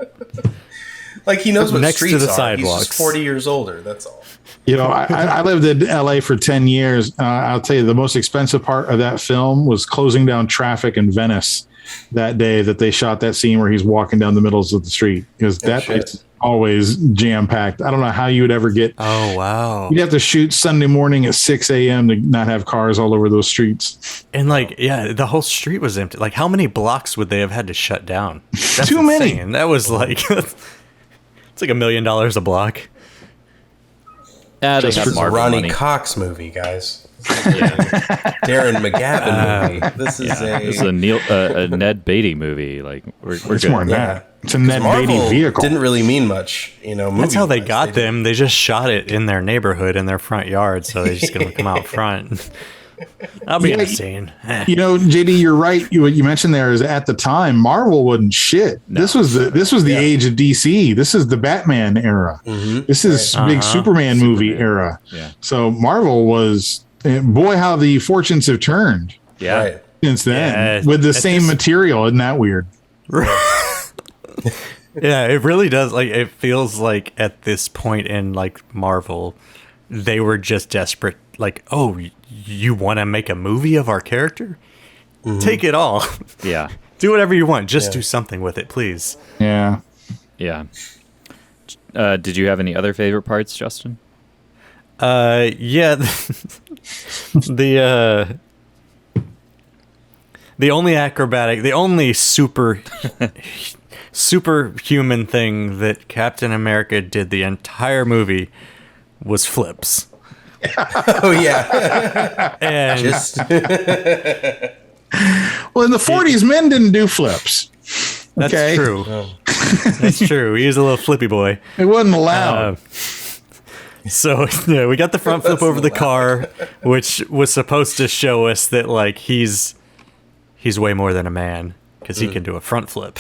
S8: he knows what
S3: next
S8: streets
S3: to the
S8: are.
S3: sidewalks.
S8: He's just 40 years older. That's all.
S2: I lived in LA for 10 years. I'll tell you, the most expensive part of that film was closing down traffic in Venice that day that they shot that scene where he's walking down the middles of the street, because it's always jam packed. I don't know how you would ever get.
S3: Oh wow!
S2: You'd have to shoot Sunday morning at 6 a.m. to not have cars all over those streets.
S3: And the whole street was empty. Like, how many blocks would they have had to shut down? That's
S2: Too many.
S3: And that was like, it's like $1 million a block.
S8: This is a Ronnie Cox movie, guys. Darren McGavin movie. This is
S7: a Ned Beatty movie. Like we're good.
S2: More than that. It's a Ned Beatty vehicle.
S8: Didn't really mean much,
S3: That's how they got them. They just shot it in their neighborhood, in their front yard, so they're just gonna come out front. That'll be insane.
S2: JD, you're right. What you mentioned there is, at the time, Marvel wasn't shit. No. This was the age of DC. This is the Batman era. Mm-hmm. This is big Superman movie era. Yeah. So Marvel was, boy, how the fortunes have turned.
S7: Yeah. Right.
S2: Since then, with the same material. Isn't that weird?
S3: Yeah, it really does. Like, it feels like at this point in Marvel, they were just desperate. Like, oh, you want to make a movie of our character? Mm-hmm. Take it all.
S7: Yeah.
S3: Do whatever you want. Just do something with it, please.
S2: Yeah.
S7: Yeah. Did you have any other favorite parts, Justin?
S3: Yeah. The only superhuman thing that Captain America did the entire movie was flips.
S8: Oh yeah.
S3: And
S2: well, in the 40s, men didn't do flips.
S3: That's
S2: Okay?
S3: true. That's true. He was a little flippy boy.
S2: It wasn't allowed.
S3: So yeah, we got the front flip over the car, which was supposed to show us that like he's way more than a man because he can do a front flip.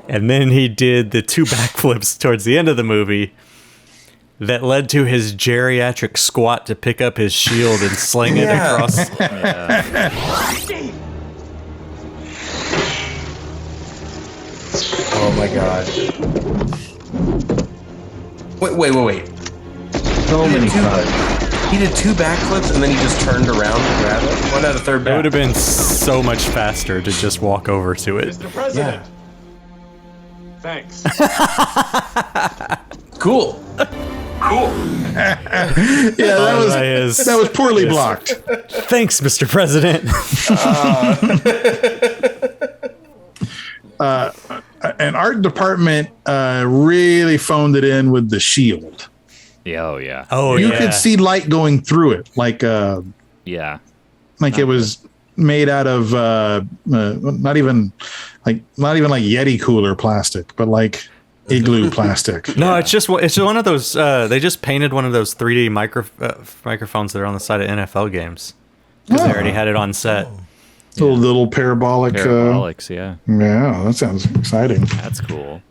S3: And then he did the 2 backflips towards the end of the movie that led to his geriatric squat to pick up his shield and sling it across.
S8: Oh my god. Wait.
S1: So many cuts.
S8: He did 2 backflips and then he just turned around to grab it. Why not a third
S3: It
S8: back?
S3: would have been so much faster to just walk over to it.
S12: Mr. President.
S8: Yeah.
S12: Thanks.
S8: Cool.
S2: Yeah, that was poorly blocked.
S3: Thanks, Mr. President.
S2: An art department really phoned it in with the shield.
S7: Yeah, oh yeah.
S3: Oh,
S2: You
S3: yeah.
S2: could see light going through it, like
S7: Yeah.
S2: it was made out of not even like Yeti cooler plastic, but like igloo plastic.
S3: No, it's one of those. They just painted one of those 3D microphones that are on the side of NFL games because they already had it on set.
S2: Little parabolic.
S7: Parabolics, yeah.
S2: Yeah, that sounds exciting.
S7: That's cool.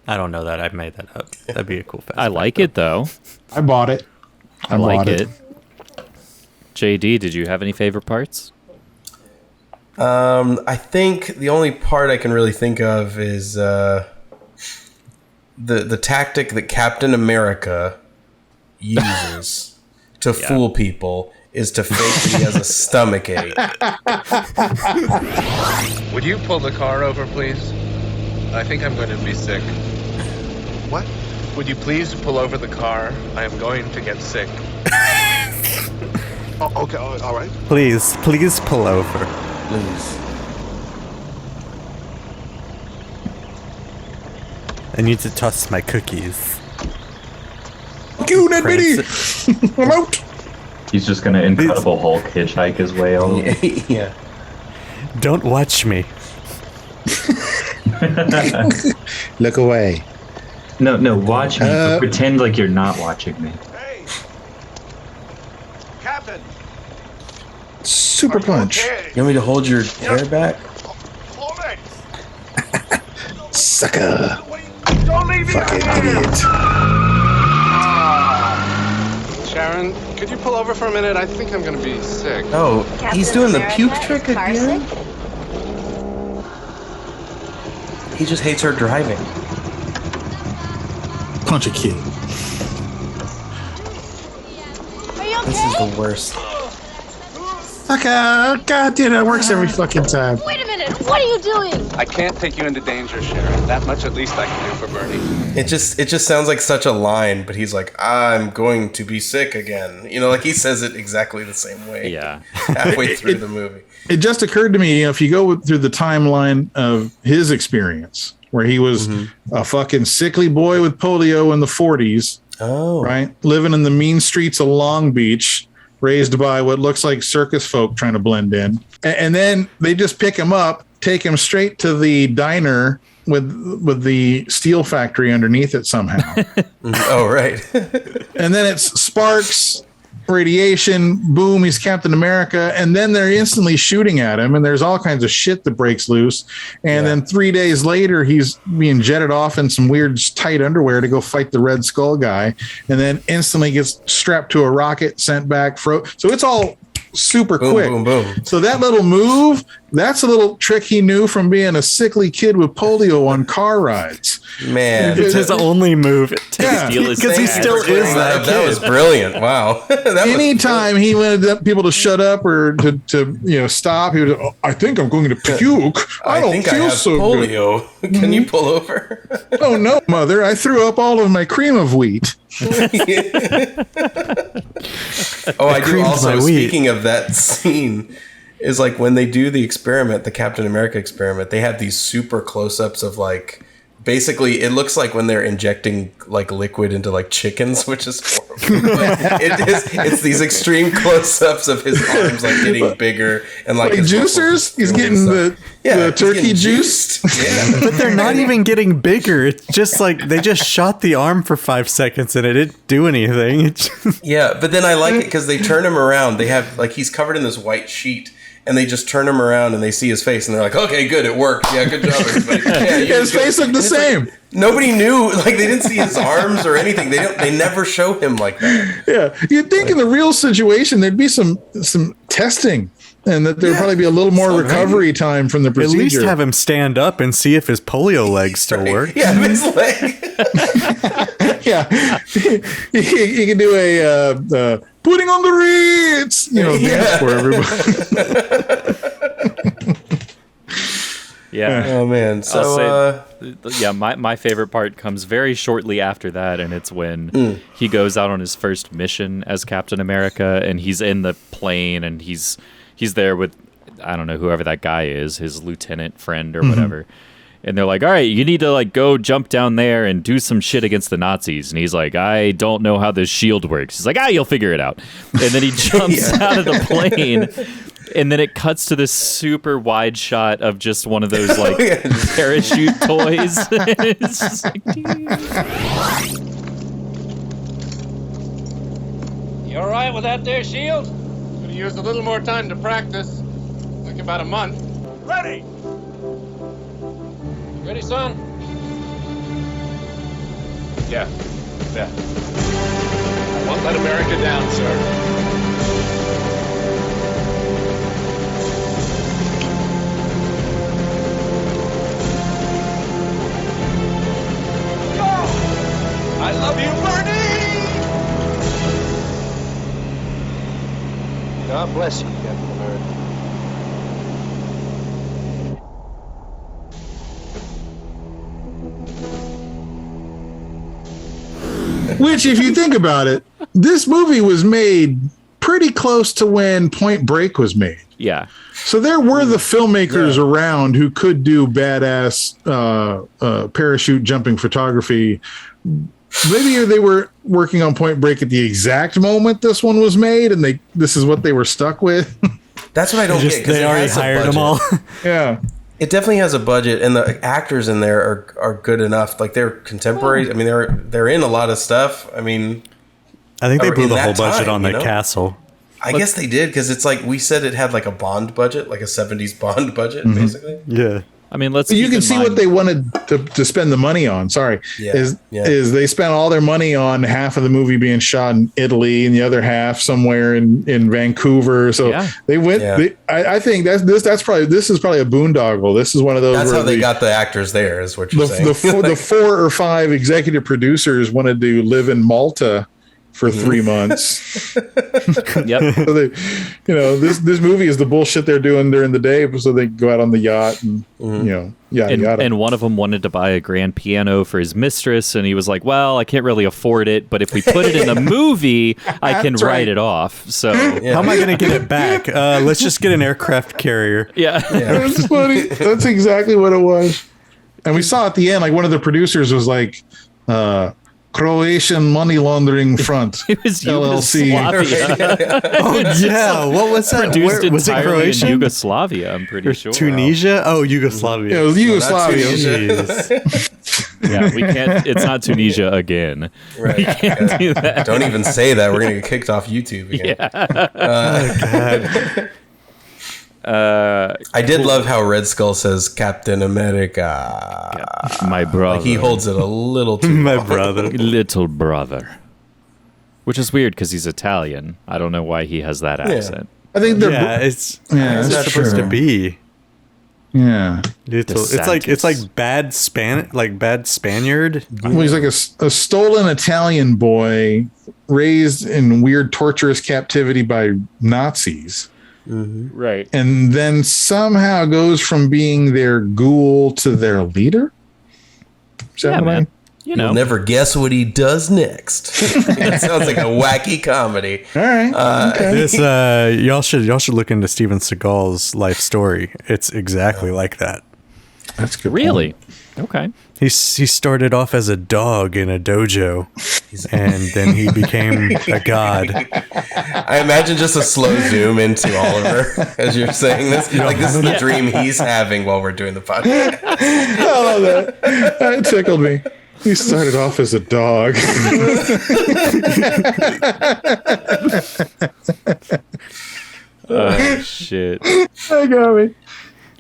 S3: I don't know that. I made that up. That'd be a cool fast.
S7: I like it though.
S2: I bought it.
S7: I like it. JD, did you have any favorite parts?
S8: I think the only part I can really think of is the tactic that Captain America uses to fool people is to fake that he has a stomach ache.
S10: Would you pull the car over, please? I think I'm going to be sick. What? Would you please pull over the car? I am going to get sick.
S5: Okay, all right.
S3: Please pull over.
S8: Please.
S3: I need to toss my cookies.
S2: Fuck you, Ned Beatty! I'm out.
S1: He's just gonna Incredible Hulk hitchhike his way over.
S8: Yeah.
S3: Don't watch me.
S2: Look away.
S1: No, watch me. But pretend like you're not watching me.
S5: Hey, Captain.
S2: Super punch.
S5: Okay.
S8: You want me to hold your hair back?
S5: Hold it.
S2: Sucker.
S5: Don't leave me
S2: Fucking
S5: out here.
S2: idiot.
S10: Sharon, could you pull over for a minute? I think I'm going to be sick.
S8: Oh, he's doing the puke trick again? He just hates her driving.
S2: Punch a kid.
S9: Are you okay?
S8: This is the worst.
S2: Sucker. God damn, that works every fucking time.
S9: Wait a minute. What are you doing?
S10: I can't take you into danger, Sharon. That much at least I can do for Bernie.
S8: It just sounds like such a line, but he's like, I'm going to be sick again. You know, like he says it exactly the same way.
S7: Yeah.
S8: Halfway through the movie.
S2: It just occurred to me, if you go through the timeline of his experience, where he was a fucking sickly boy with polio in the 40s, right? Living in the mean streets of Long Beach, raised by what looks like circus folk trying to blend in. And then they just pick him up, take him straight to the diner with the steel factory underneath it somehow.
S8: Oh, right.
S2: And then it's sparks, radiation, boom, he's Captain America. And then they're instantly shooting at him, and there's all kinds of shit that breaks loose. And then 3 days later, he's being jetted off in some weird tight underwear to go fight the Red Skull guy, and then instantly gets strapped to a rocket, sent back. So it's all super
S8: Boom,
S2: quick.
S8: boom, boom.
S2: So that little move that's a little trick he knew from being a sickly kid with polio on car rides.
S8: Man,
S3: it's his only move because he still is that kid.
S8: That was brilliant. Wow.
S2: Anytime he wanted people to shut up or to stop, he would. Oh, I think I'm going to puke. I don't feel
S8: have
S2: so
S8: polio. Good. Can you pull over?
S2: Oh no, mother! I threw up all of my cream of wheat.
S8: I do also. Speaking of that scene, is like when they do the experiment, the Captain America experiment. They have these super close-ups of like. Basically, it looks like when they're injecting like liquid into like chickens, which is horrible. It's these extreme close-ups of his arms like getting bigger and like
S2: juicers. He's getting the turkey juice.
S8: Yeah.
S3: But they're not even getting bigger. It's just like they just shot the arm for 5 seconds and it didn't do anything.
S8: Yeah, but then I like it because they turn him around. They have like he's covered in this white sheet. And they just turn him around and they see his face and they're like, okay, good, it worked. Yeah, good job, everybody. Yeah,
S2: his face looked the same.
S8: Like, nobody knew, like they didn't see his arms or anything. They never show him like that.
S2: Yeah. You'd think in the real situation there'd be some testing and that there'd probably be a little more recovery time from the procedure.
S3: At least have him stand up and see if his polio legs still work.
S8: Yeah, his leg.
S2: Yeah. He can do a putting on the Ritz, dance for everybody.
S7: Yeah.
S8: Oh man. So
S7: my favorite part comes very shortly after that, and it's when he goes out on his first mission as Captain America, and he's in the plane, and he's there with I don't know whoever that guy is, his lieutenant friend or whatever. And they're like, all right, you need to like go jump down there and do some shit against the Nazis. And he's like, I don't know how this shield works. He's like, you'll figure it out. And then he jumps out of the plane. And then it cuts to this super wide shot of just one of those like parachute toys. It's just like,
S13: You all right with that there shield? Could have used a little more time to practice. Like about a month. Ready! Ready, son? Yeah. I won't let America down, sir. Go! I love you, Bernie! God bless you, Captain America.
S2: Which, if you think about it, this movie was made pretty close to when Point Break was made.
S7: Yeah.
S2: So there were the filmmakers around who could do badass parachute jumping photography. Maybe they were working on Point Break at the exact moment this one was made, and this is what they were stuck with.
S8: That's what I don't get.
S3: They already hired them all.
S2: Yeah.
S8: It definitely has a budget, and the actors in there are good enough. Like they're contemporaries. I mean, they're in a lot of stuff. I mean,
S3: I think they blew the whole budget on the castle.
S8: I guess they did because it's like we said it had like a Bond budget, like a 70s Bond budget, basically.
S3: Yeah.
S7: I mean,
S2: you can see what they wanted to spend the money on. Is they spent all their money on half of the movie being shot in Italy and the other half somewhere in Vancouver. So they went. I think this is probably a boondoggle. This is one of those.
S8: That's how they got the actors there. Is what you're saying.
S2: The 4 or 5 executive producers wanted to live in Malta for 3 months.
S7: Yep.
S2: So they, this movie is the bullshit they're doing during the day, so they go out on the yacht and yada.
S7: And one of them wanted to buy a grand piano for his mistress, and he was like, "Well, I can't really afford it, but if we put it in a movie, I can write it off." So
S3: how am I going to get it back? Let's just get an aircraft carrier.
S7: Yeah.
S2: That's funny. That's exactly what it was. And we saw at the end, like one of the producers was like, Croatian money laundering front.
S7: It was
S2: LLC.
S3: Oh yeah, what was that?
S7: Produced
S3: was it
S7: entirely
S3: Croatian?
S7: in Yugoslavia, I'm pretty sure.
S3: Tunisia? Oh, Yugoslavia.
S2: Yeah, it was Yugoslavia.
S7: Yeah, we can't. It's not Tunisia again.
S8: Right.
S7: We can't do that.
S8: Don't even say that. We're gonna get kicked off YouTube again.
S7: Yeah.
S8: I did love how Red Skull says Captain America.
S7: My brother.
S8: Like he holds it a little too
S3: My
S8: long.
S3: brother.
S7: Little brother. Which is weird because he's Italian. I don't know why he has that accent.
S2: I think
S3: it's not supposed to be.
S2: Yeah.
S3: It's like bad Spaniard.
S2: Well, he's like a stolen Italian boy raised in weird torturous captivity by Nazis.
S8: Mm-hmm.
S7: Right.
S2: And then somehow goes from being their ghoul to their leader.
S7: Yeah, man.
S8: You'll never guess what he does next. That sounds like a wacky comedy.
S2: All right. Okay.
S3: Y'all should look into Steven Seagal's life story. It's exactly like that.
S2: That's good.
S7: Really? Okay.
S3: He started off as a dog in a dojo, and then he became a god.
S8: I imagine just a slow zoom into Oliver as you're saying this. Like, this is the dream he's having while we're doing the podcast.
S2: I love that. That tickled me. He started off as a dog.
S7: Oh, shit.
S2: That got me.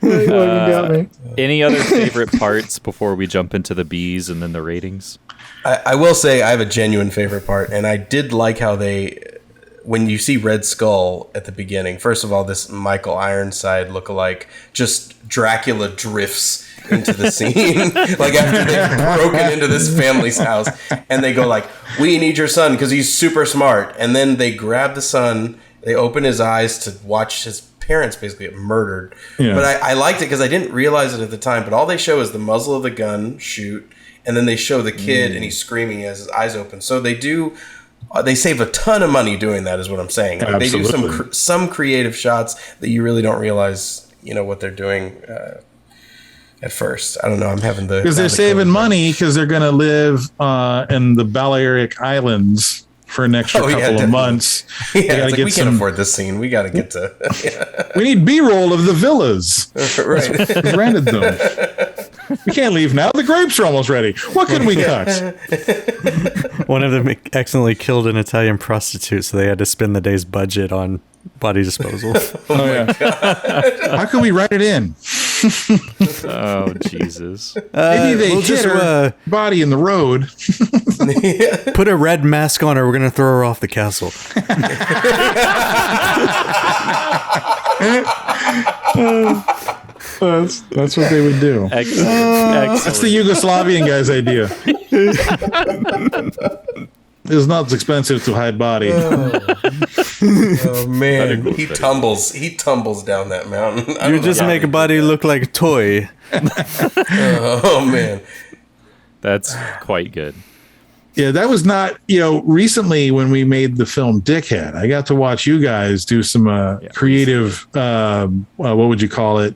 S2: That fucking got me.
S7: Any other favorite parts before we jump into the B's and then the ratings?
S8: I will say I have a genuine favorite part, and I did like how when you see Red Skull at the beginning, first of all, this Michael Ironside lookalike, just Dracula drifts into the scene. Like, after they've broken into this family's house, and they go like, "We need your son because he's super smart," and then they grab the son, they open his eyes to watch his parents basically get murdered. Yeah. But I liked it because I didn't realize it at the time, but all they show is the muzzle of the gun shoot, and then they show the kid and he's screaming as his eyes open. So they save a ton of money doing that, is what I'm saying. Like, they do some creative shots that you really don't realize, what they're doing at first. I don't know. I'm having
S2: because they're saving money because they're going to live in the Balearic Islands for an extra couple of months.
S8: Yeah, it's like, we can't afford this scene. We got to get to.
S2: We need B-roll of the villas.
S8: Right.
S2: We rented them. We can't leave now. The grapes are almost ready. What can we cut?
S3: One of them accidentally killed an Italian prostitute, so they had to spend the day's budget on body disposal.
S2: Oh yeah. How can we write it in?
S7: Oh, Jesus.
S2: Maybe they hit her body in the road.
S3: Put a red mask on her. We're going to throw her off the castle.
S2: That's what they would do.
S7: Excellent.
S2: That's the Yugoslavian guy's idea. It's not as expensive to hide body.
S8: Oh man, he tumbles down that mountain.
S3: You just make a body look like a toy.
S8: Oh man,
S7: that's quite good.
S2: Yeah, that was not, recently when we made the film Dickhead, I got to watch you guys do some creative, what would you call it?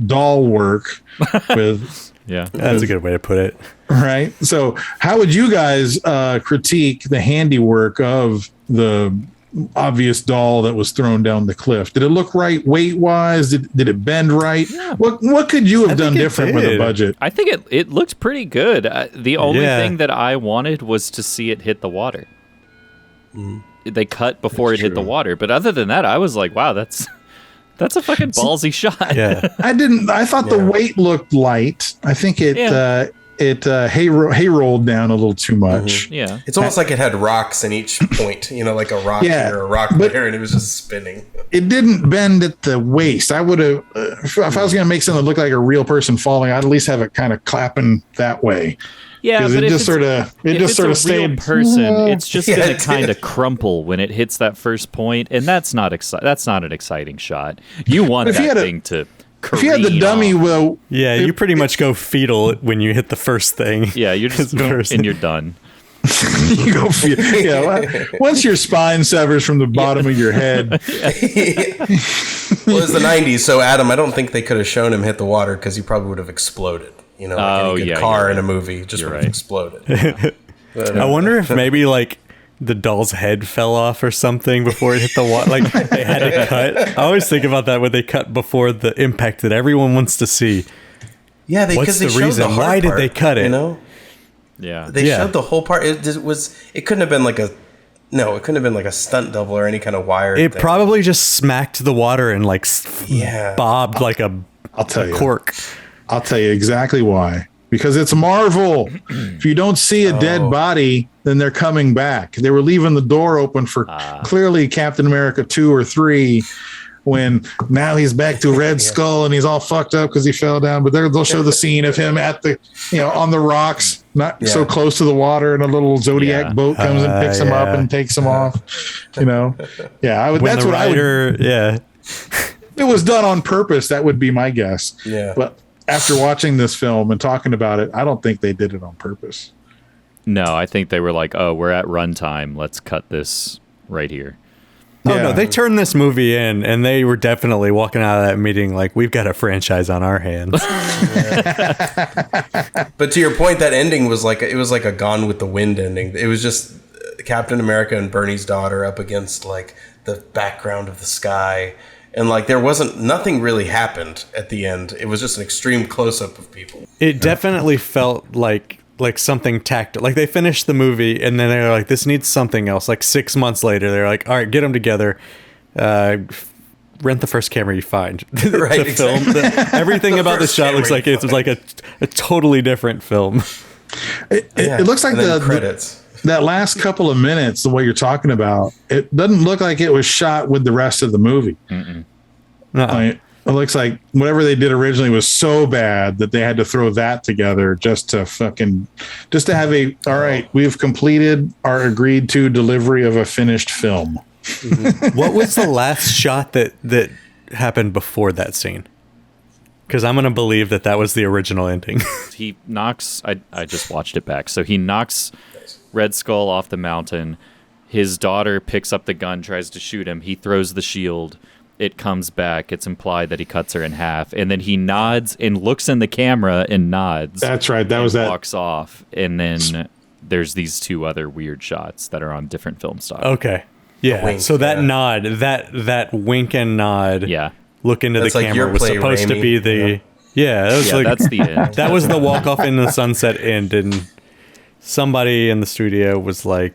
S2: Doll work with.
S7: Yeah,
S3: that's a good way to put it.
S2: Right. So how would you guys critique the handiwork of the obvious doll that was thrown down the cliff? Did it look right weight wise? Did it bend right? Yeah. What could you have done different with a budget?
S7: I think it looked pretty good. The only thing that I wanted was to see it hit the water. They cut before it hit the water, but other than that, I was like, wow, that's a fucking ballsy shot.
S3: Yeah.
S2: I thought the weight looked light. I think it hay rolled down a little too much.
S7: Mm-hmm. Yeah.
S8: It's almost like it had rocks in each point, like a rock here, a rock there, and it was just spinning.
S2: It didn't bend at the waist. I would have, if I was going to make something look like a real person falling, I'd at least have it kind of clapping that way.
S7: Yeah, but
S2: it just sort of stayed.
S7: Person, it's just going to kind of crumple when it hits that first point, and that's not an exciting shot. You want that thing to.
S2: If you had the dummy,
S3: you pretty much go fetal when you hit the first thing.
S7: Yeah, you're just and you're done.
S2: You go fetal. Yeah, once your spine severs from the bottom of your head.
S8: Well, it's the 90s, so Adam, I don't think they could have shown him hit the water because he probably would have exploded. Like any good car in a movie just would have exploded.
S3: I wonder if maybe the doll's head fell off or something before it hit the water. Like they had to cut. I always think about that when they cut before the impact that everyone wants to see.
S8: Yeah,
S3: what's the reason? Why did they cut it?
S7: Yeah,
S8: they showed the whole part. It couldn't have been like a. No, it couldn't have been like a stunt double or any kind of wire.
S3: It probably just smacked the water and bobbed like a cork.
S2: I'll tell you exactly why. Because it's Marvel. If you don't see a dead body, then they're coming back. They were leaving the door open for clearly Captain America 2 or 3 when now he's back to Red Skull and he's all fucked up because he fell down. But they'll show the scene of him at the, on the rocks, not so close to the water, and a little Zodiac boat comes and picks him up and takes him off. I would. That's what I would.
S3: Yeah.
S2: It was done on purpose. That would be my guess.
S8: Yeah.
S2: But after watching this film and talking about it, I don't think they did it on purpose.
S7: No, I think they were like, oh, we're at runtime. Let's cut this right here.
S3: Oh, no, they turned this movie in, and they were definitely walking out of that meeting like, we've got a franchise on our hands.
S8: But to your point, that ending was like, it was like a Gone with the Wind ending. It was just Captain America and Bernie's daughter up against like the background of the sky. And like there wasn't, nothing really happened at the end. It was just an extreme close-up of people.
S3: It definitely felt like something tactile. Like they finished the movie and then they're like, this needs something else. Like 6 months later, they're like, all right, get them together. Rent the first camera you find.
S8: Right,
S3: the film. Everything about the shot looks like it's like a totally different film.
S2: It looks like the
S8: credits.
S2: That last couple of minutes, the way you're talking about, it doesn't look like it was shot with the rest of the movie. It looks like whatever they did originally was so bad that they had to throw that together just to have all right, we've completed our agreed to delivery of a finished film.
S3: What was the last shot that happened before that scene? Because I'm going to believe that was the original ending.
S7: He knocks, I just watched it back. So he knocks Red Skull off the mountain. His daughter picks up the gun, tries to shoot him. He throws the shield. It comes back. It's implied that he cuts her in half. And then he nods and looks in the camera and nods.
S2: That's right. That was that.
S7: Walks off. And then there's these two other weird shots that are on different film stock.
S3: Okay. Yeah.
S8: Wink,
S3: so that nod, that wink and nod.
S7: Yeah.
S3: Look into
S8: That's
S3: the
S8: like
S3: camera
S8: your
S3: was
S8: play,
S3: supposed to
S8: Raimi.
S3: be the. Yeah. That was
S7: that's the end.
S3: That was the walk off in the sunset end. And somebody in the studio was like,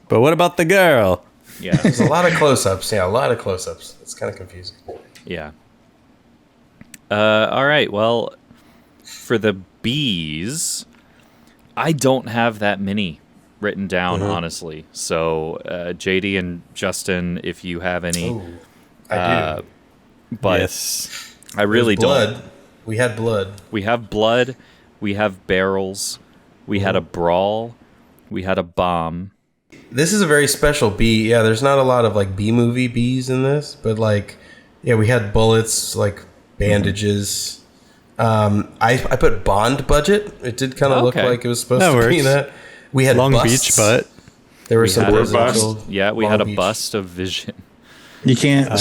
S3: but what about the girl?
S7: Yeah.
S8: There's a lot of close-ups. Yeah, a lot of close-ups. It's kind of confusing.
S7: Yeah. All right. Well, for the B's, I don't have that many written down, honestly. So, JD and Justin, if you have any.
S8: Ooh, I do.
S7: But
S3: yes.
S7: I really
S8: blood.
S7: don't.
S8: We had blood.
S7: We have blood. We have barrels. We had a brawl. We had a bomb.
S8: This is a very special B. Yeah, there's not a lot of like B movie Bs in this, but like, yeah, we had bullets, like bandages. I put Bond budget. It did kind of look like it was supposed to be that. We had
S3: Long
S8: busts.
S3: Beach butt.
S8: There were some
S2: busts.
S7: Yeah, we
S8: Long
S7: had a
S8: Beach.
S7: bust of Vision.
S2: You can't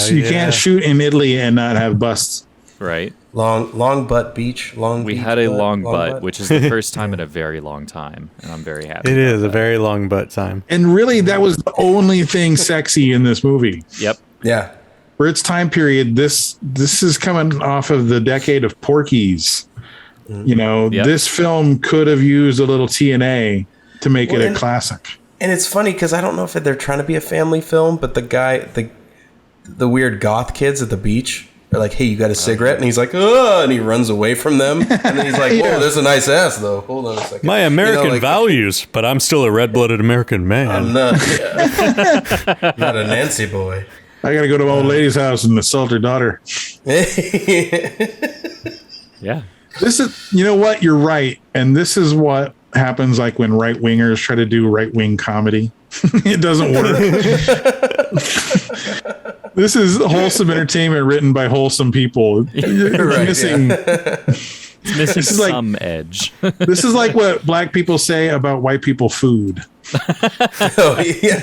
S2: shoot in Italy and not have busts.
S7: Right.
S8: Long butt beach.
S7: We had a long butt, which is the first time in a very long time, and I'm very happy.
S3: It is
S7: about
S3: a very long butt time.
S2: And really, that was the only thing sexy in this movie.
S7: Yep.
S8: Yeah.
S2: For its time period, this is coming off of the decade of Porky's. This film could have used a little TNA to make it a classic.
S8: And it's funny because I don't know if they're trying to be a family film, but the guy, the weird goth kids at the beach are like, "Hey, you got a cigarette?" And he's like, "Oh," and he runs away from them. And then he's like, "Whoa, there's a nice ass though. Hold on a second."
S3: My American values, but I'm still a red-blooded American man.
S8: I'm not, not a Nancy boy.
S2: I got to go to my old lady's house and assault her daughter.
S7: Yeah.
S2: This is, you know what? You're right. And this is what happens like when right wingers try to do right wing comedy. It doesn't work. This is wholesome entertainment written by wholesome people.
S8: Right,
S2: missing
S7: some edge.
S2: This is like what black people say about white people food.
S8: Oh, yeah.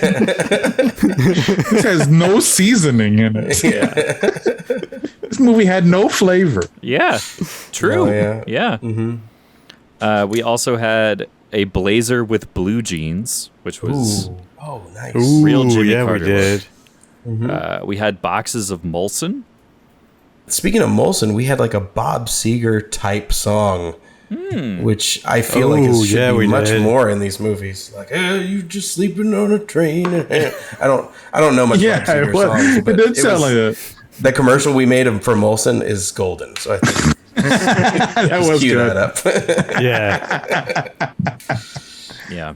S2: This has no seasoning in it.
S8: Yeah.
S2: This movie had no flavor.
S7: Yeah. True.
S8: Oh, yeah.
S7: Yeah.
S8: Mm-hmm.
S7: We also had a blazer with blue jeans, which was
S8: nice.
S7: real Jimmy
S3: yeah,
S7: Carter
S3: we did.
S7: look. We had boxes of Molson.
S8: Speaking of Molson, we had like a Bob Seger type song, which I feel like it should be much more in these movies. Like, you just sleeping on a train. I don't know much Bob Seger songs, but
S2: it did sound like that.
S8: The commercial we made for Molson is golden, so I think
S2: that was
S8: cue
S2: good.
S8: that up.
S7: Yeah.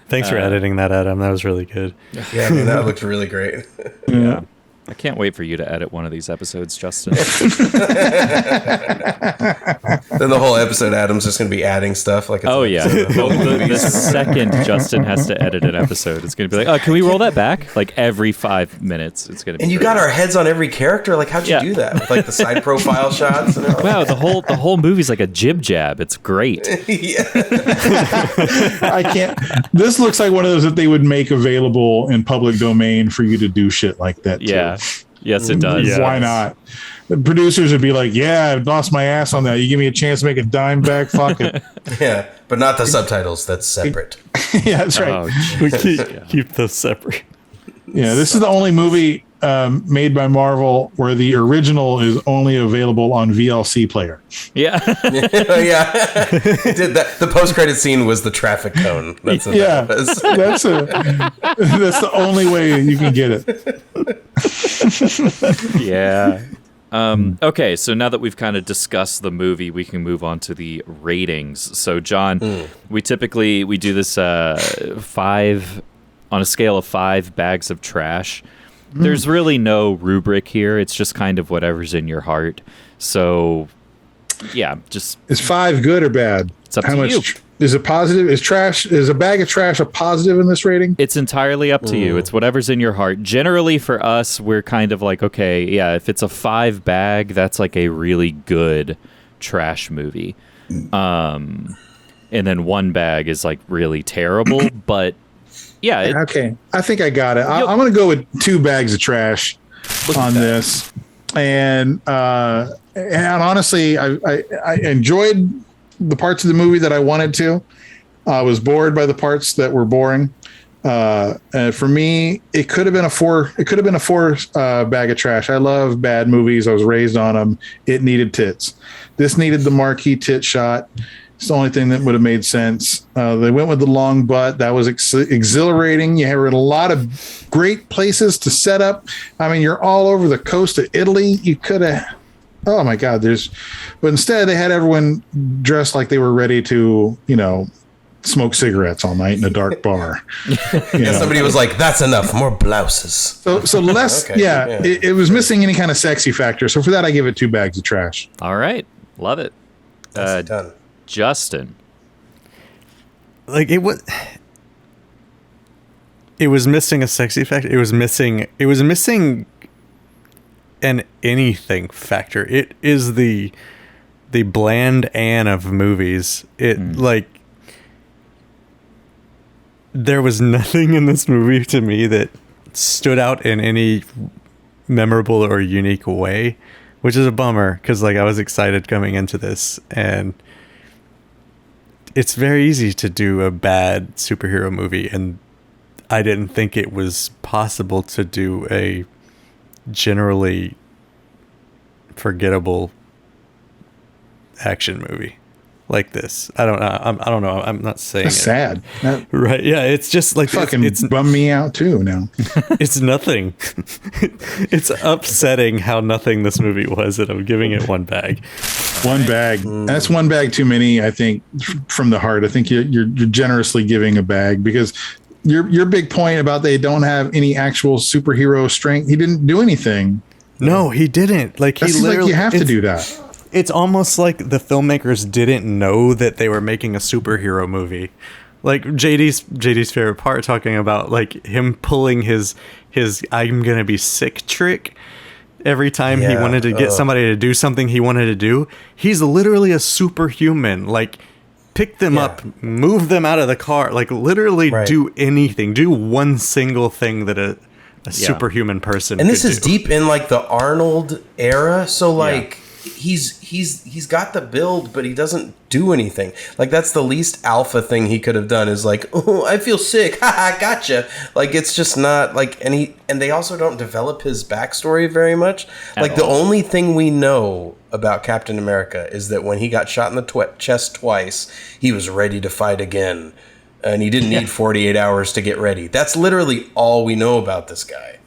S3: Thanks for editing that, Adam. That was really good.
S8: Yeah, I mean, that looked really great.
S2: Yeah.
S7: I can't wait for you to edit one of these episodes, Justin.
S8: Then the whole episode, Adam's just going to be adding stuff. Like, it's
S7: the second Justin has to edit an episode, it's going to be like, oh, can we roll that back? Like every 5 minutes, it's going to be.
S8: And you got our heads on every character. Like, how'd you do that? With, like the side profile shots. And
S7: wow, the whole movie's like a jib jab. It's great.
S2: I can't. This looks like one of those that they would make available in public domain for you to do shit like that.
S7: Yeah. Yes, it does.
S2: Why not? The producers would be like, "Yeah, I lost my ass on that. You give me a chance to make a dime back, fuck it."
S8: Yeah, but not the subtitles. That's separate.
S2: Yeah, that's right.
S3: Oh, we keep those separate.
S2: Yeah, this is the only movie made by Marvel where the original is only available on VLC player.
S7: Yeah.
S8: Yeah. Did that. The post-credit scene was the traffic cone. That's what that was.
S2: That's the only way you can get it.
S7: Yeah. Okay, so now that we've kind of discussed the movie, we can move on to the ratings. So, John, we do this 5 on a scale of 5 bags of trash. There's really no rubric here. It's just kind of whatever's in your heart. So, yeah, just...
S2: Is 5 good or bad?
S7: It's up to you.
S2: Is it positive? Is a bag of trash a positive in this rating?
S7: It's entirely up to you. It's whatever's in your heart. Generally, for us, we're kind of like, okay, yeah, if it's a 5 bag, that's like a really good trash movie. And then 1 bag is like really terrible, but... Yeah.
S2: Okay. I think I got it. I'm going to go with 2 bags of trash on this. And honestly, I enjoyed the parts of the movie that I wanted to. I was bored by the parts that were boring. For me, it could have been a 4. It could have been a 4 bag of trash. I love bad movies. I was raised on them. It needed tits. This needed the marquee tit shot. It's the only thing that would have made sense. They went with the long butt. That was exhilarating. You had a lot of great places to set up. I mean, you're all over the coast of Italy. You could have, oh my God, but instead they had everyone dressed like they were ready to, smoke cigarettes all night in a dark bar.
S8: Somebody was like, that's enough, more blouses.
S2: So less, okay, it was missing any kind of sexy factor. So for that, I give it 2 bags of trash.
S7: All right. Love it.
S8: Done.
S7: Justin.
S3: Like it was missing a sexy factor. It was missing an anything factor. It is the bland Anne of movies. Like there was nothing in this movie to me that stood out in any memorable or unique way, which is a bummer because like I was excited coming into this, and it's very easy to do a bad superhero movie, and I didn't think it was possible to do a generally forgettable action movie like this. I don't know. I'm not saying
S2: that's sad.
S3: Right? Yeah. It's just like
S2: it's bummed me out too. Now
S3: it's nothing. It's upsetting how nothing this movie was, and I'm giving it 1 bag.
S2: 1 bag. That's 1 bag too many. I think from the heart. I think you're generously giving a bag because your big point about they don't have any actual superhero strength. He didn't do anything.
S3: No, he didn't. Like
S2: he literally. Like you have to do that.
S3: It's almost like the filmmakers didn't know that they were making a superhero movie. Like JD's favorite part, talking about like him pulling his I'm gonna be sick trick every time he wanted to get somebody to do something he wanted to do. He's literally a superhuman. Like pick them up, move them out of the car, like literally do anything. Do one single thing that a superhuman person
S8: and this is
S3: do.
S8: Deep in like the Arnold era, so like he's got the build, but he doesn't do anything. Like that's the least alpha thing he could have done is like, oh, I feel sick, haha, gotcha. Like it's just not like, and they also don't develop his backstory very much. Like the only thing we know about Captain America is that when he got shot in the chest twice, he was ready to fight again, and he didn't need 48 hours to get ready. That's literally all we know about this guy.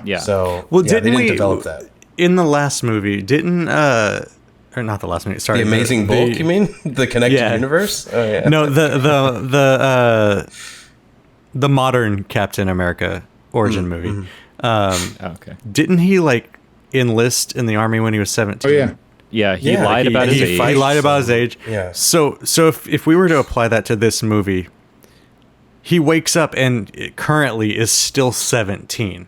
S7: Yeah.
S8: So
S3: well,
S8: they didn't develop that.
S3: In the last movie, or not the last movie, sorry.
S8: The Amazing Bulk, you mean? The Connected Universe? Oh, yeah.
S3: No, the modern Captain America origin movie.
S7: Okay.
S3: Didn't he like enlist in the army when he was 17?
S2: Oh yeah.
S7: Yeah, he lied about his age.
S3: He lied about his age.
S8: Yeah.
S3: So if we were to apply that to this movie, he wakes up and it currently is still 17.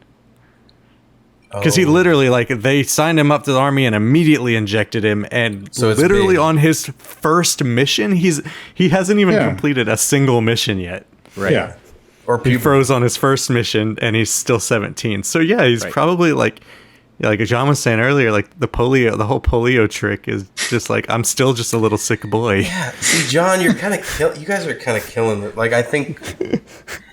S3: Because he literally, like, they signed him up to the army and immediately injected him, and
S8: So it's
S3: literally
S8: big.
S3: on his first mission, he hasn't even completed a single mission yet.
S7: Right.
S2: Yeah.
S8: Or
S3: He froze on his first mission, and he's still 17. So yeah, he's probably like John was saying earlier, like the whole polio trick is just like, I'm still just a little sick boy.
S8: Yeah. See, John, you guys are kind of killing it. Like, I think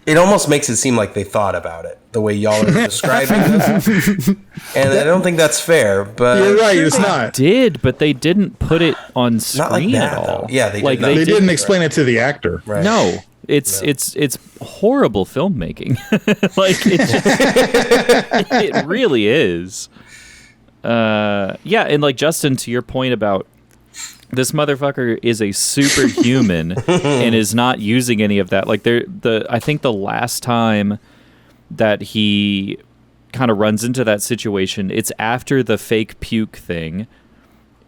S8: it almost makes it seem like they thought about it the way y'all are describing this. And I don't think that's fair, but
S2: You're right, it's not.
S7: Did, but they didn't put it on screen
S8: Not like that,
S7: at all.
S8: though. Yeah, they
S7: like
S8: did not.
S2: They didn't explain it to the actor.
S8: Right.
S7: No, it's horrible filmmaking. Like it really is. Yeah, and like Justin, to your point about this motherfucker is a superhuman and is not using any of that. Like I think the last time that he kind of runs into that situation, it's after the fake puke thing,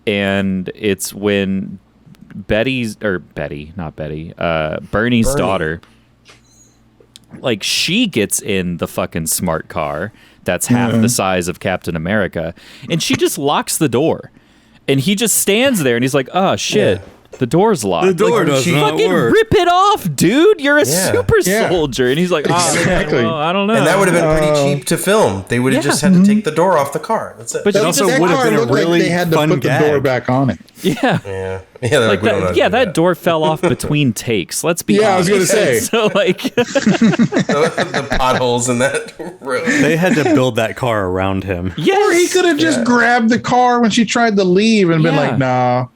S7: and it's when Bernie's daughter, like, she gets in the fucking smart car that's half the size of Captain America, and she just locks the door, and he just stands there and he's like, oh shit, the door's locked.
S3: The door does not
S7: fucking
S3: work.
S7: rip it off, dude. You're a
S8: Yeah.
S7: super soldier. And he's like,
S2: Exactly.
S7: well, I don't know.
S8: And that would have been pretty cheap to film. They would have just had to take the door off the car. That's it.
S7: But
S3: It
S7: she
S3: also
S7: just
S3: would have
S2: car
S3: been a
S2: looked like
S3: really
S2: they had to
S3: fun
S2: put the door
S3: gag.
S2: back on it.
S7: yeah.
S8: yeah. Yeah,
S7: Like
S8: we don't know how
S7: that,
S8: to
S7: yeah,
S8: do
S7: that door fell off between takes. Let's be
S2: Yeah, I was
S7: honest.
S2: gonna say.
S7: So like,
S8: the potholes in that road.
S3: They had to build that car around him.
S2: Or he
S7: yes,
S2: could have just grabbed the car when she tried to leave and been
S7: Yeah.
S2: like, nah.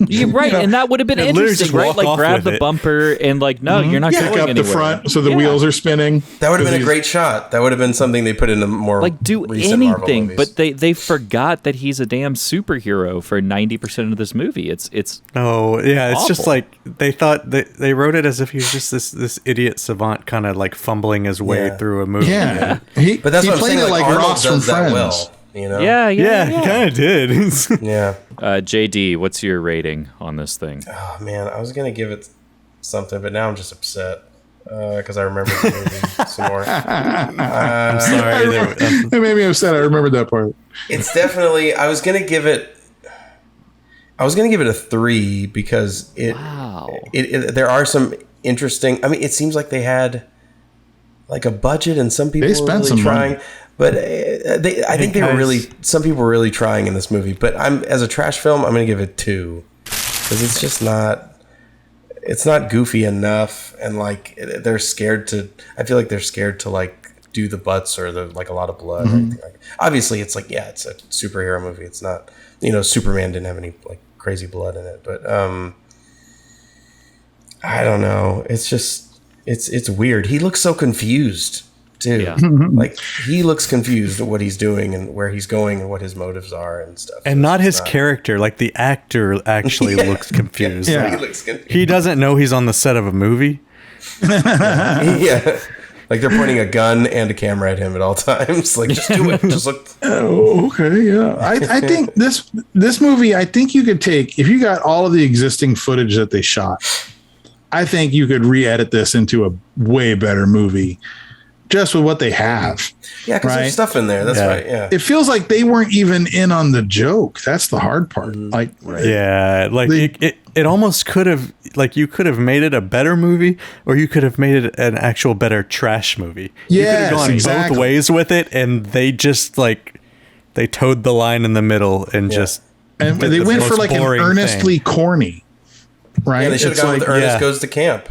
S7: you're right, and that would have been
S3: Yeah, literally
S7: interesting,
S3: just
S7: right?
S3: walk
S7: Like
S3: off
S7: grab
S3: with
S7: the
S3: it.
S7: bumper and like, no, you're not
S2: Pick
S7: going
S2: up
S7: anywhere.
S2: the front so the
S7: Yeah.
S2: wheels are spinning.
S8: That would have been a
S2: 'Cause
S8: great shot. That would have been something they put in a more
S7: Like do
S8: recent Marvel
S7: anything,
S8: movies.
S7: but they forgot that he's a damn superhero for 90% of this movie. It's
S3: Oh yeah, it's just
S7: Awful.
S3: like they thought they wrote it as if he was just this idiot savant kind of like fumbling his way
S8: Yeah.
S3: through a movie.
S2: Yeah.
S8: But that's
S2: he
S8: what I'm
S2: played
S8: saying.
S2: it like
S8: Arnold
S2: Ross from
S8: does that
S2: Friends.
S8: well. You know?
S7: yeah.
S3: Yeah, he kind of did.
S8: Yeah.
S7: JD, what's your rating on this thing?
S8: Oh man, I was gonna give it something, but now I'm just upset because I remember the movie some more.
S3: I'm sorry.
S2: It made me upset. I remembered that part.
S8: It's definitely. I was gonna give it a 3 because there are some interesting. I mean, it seems like they had like a budget, and some people
S2: They
S8: were
S2: spent
S8: really
S2: some
S8: trying.
S2: money.
S8: But I think they were really. Some people were really trying in this movie. But as a trash film, I'm gonna give it 2 because it's just not. It's not goofy enough, and like they're scared to. I feel like they're scared to like do the butts or the like a lot of blood. Or anything like. Obviously, it's like it's a superhero movie. It's not. Superman didn't have any like crazy blood in it, but I don't know. It's just it's weird. He looks so confused too.
S7: Yeah.
S8: Like he looks confused at what he's doing and where he's going and what his motives are and stuff.
S3: And not his character, like the actor actually looks confused.
S2: Yeah.
S8: He looks confused.
S3: He doesn't know he's on the set of a movie.
S8: Yeah. Like they're pointing a gun and a camera at him at all times. Like just do it. Just look.
S2: Oh, okay, yeah. I think this movie, I think you could take, if you got all of the existing footage that they shot, I think you could re-edit this into a way better movie just with what they have.
S8: Yeah, because there's stuff in there. That's right. Yeah.
S2: It feels like they weren't even in on the joke. That's the hard part. Like,
S3: Yeah, like it almost could have, like you could have made it a better movie, or you could have made it an actual better trash movie. You could have
S2: Yes,
S3: gone
S2: exactly.
S3: both ways with it, and they just like they towed the line in the middle and just
S2: and
S3: did
S2: they
S3: the
S2: went for
S3: most
S2: like an
S3: boring
S2: earnestly corny. Right?
S8: Yeah, they should have
S2: It's
S8: gone with
S2: like-
S8: Ernest Goes to Camp.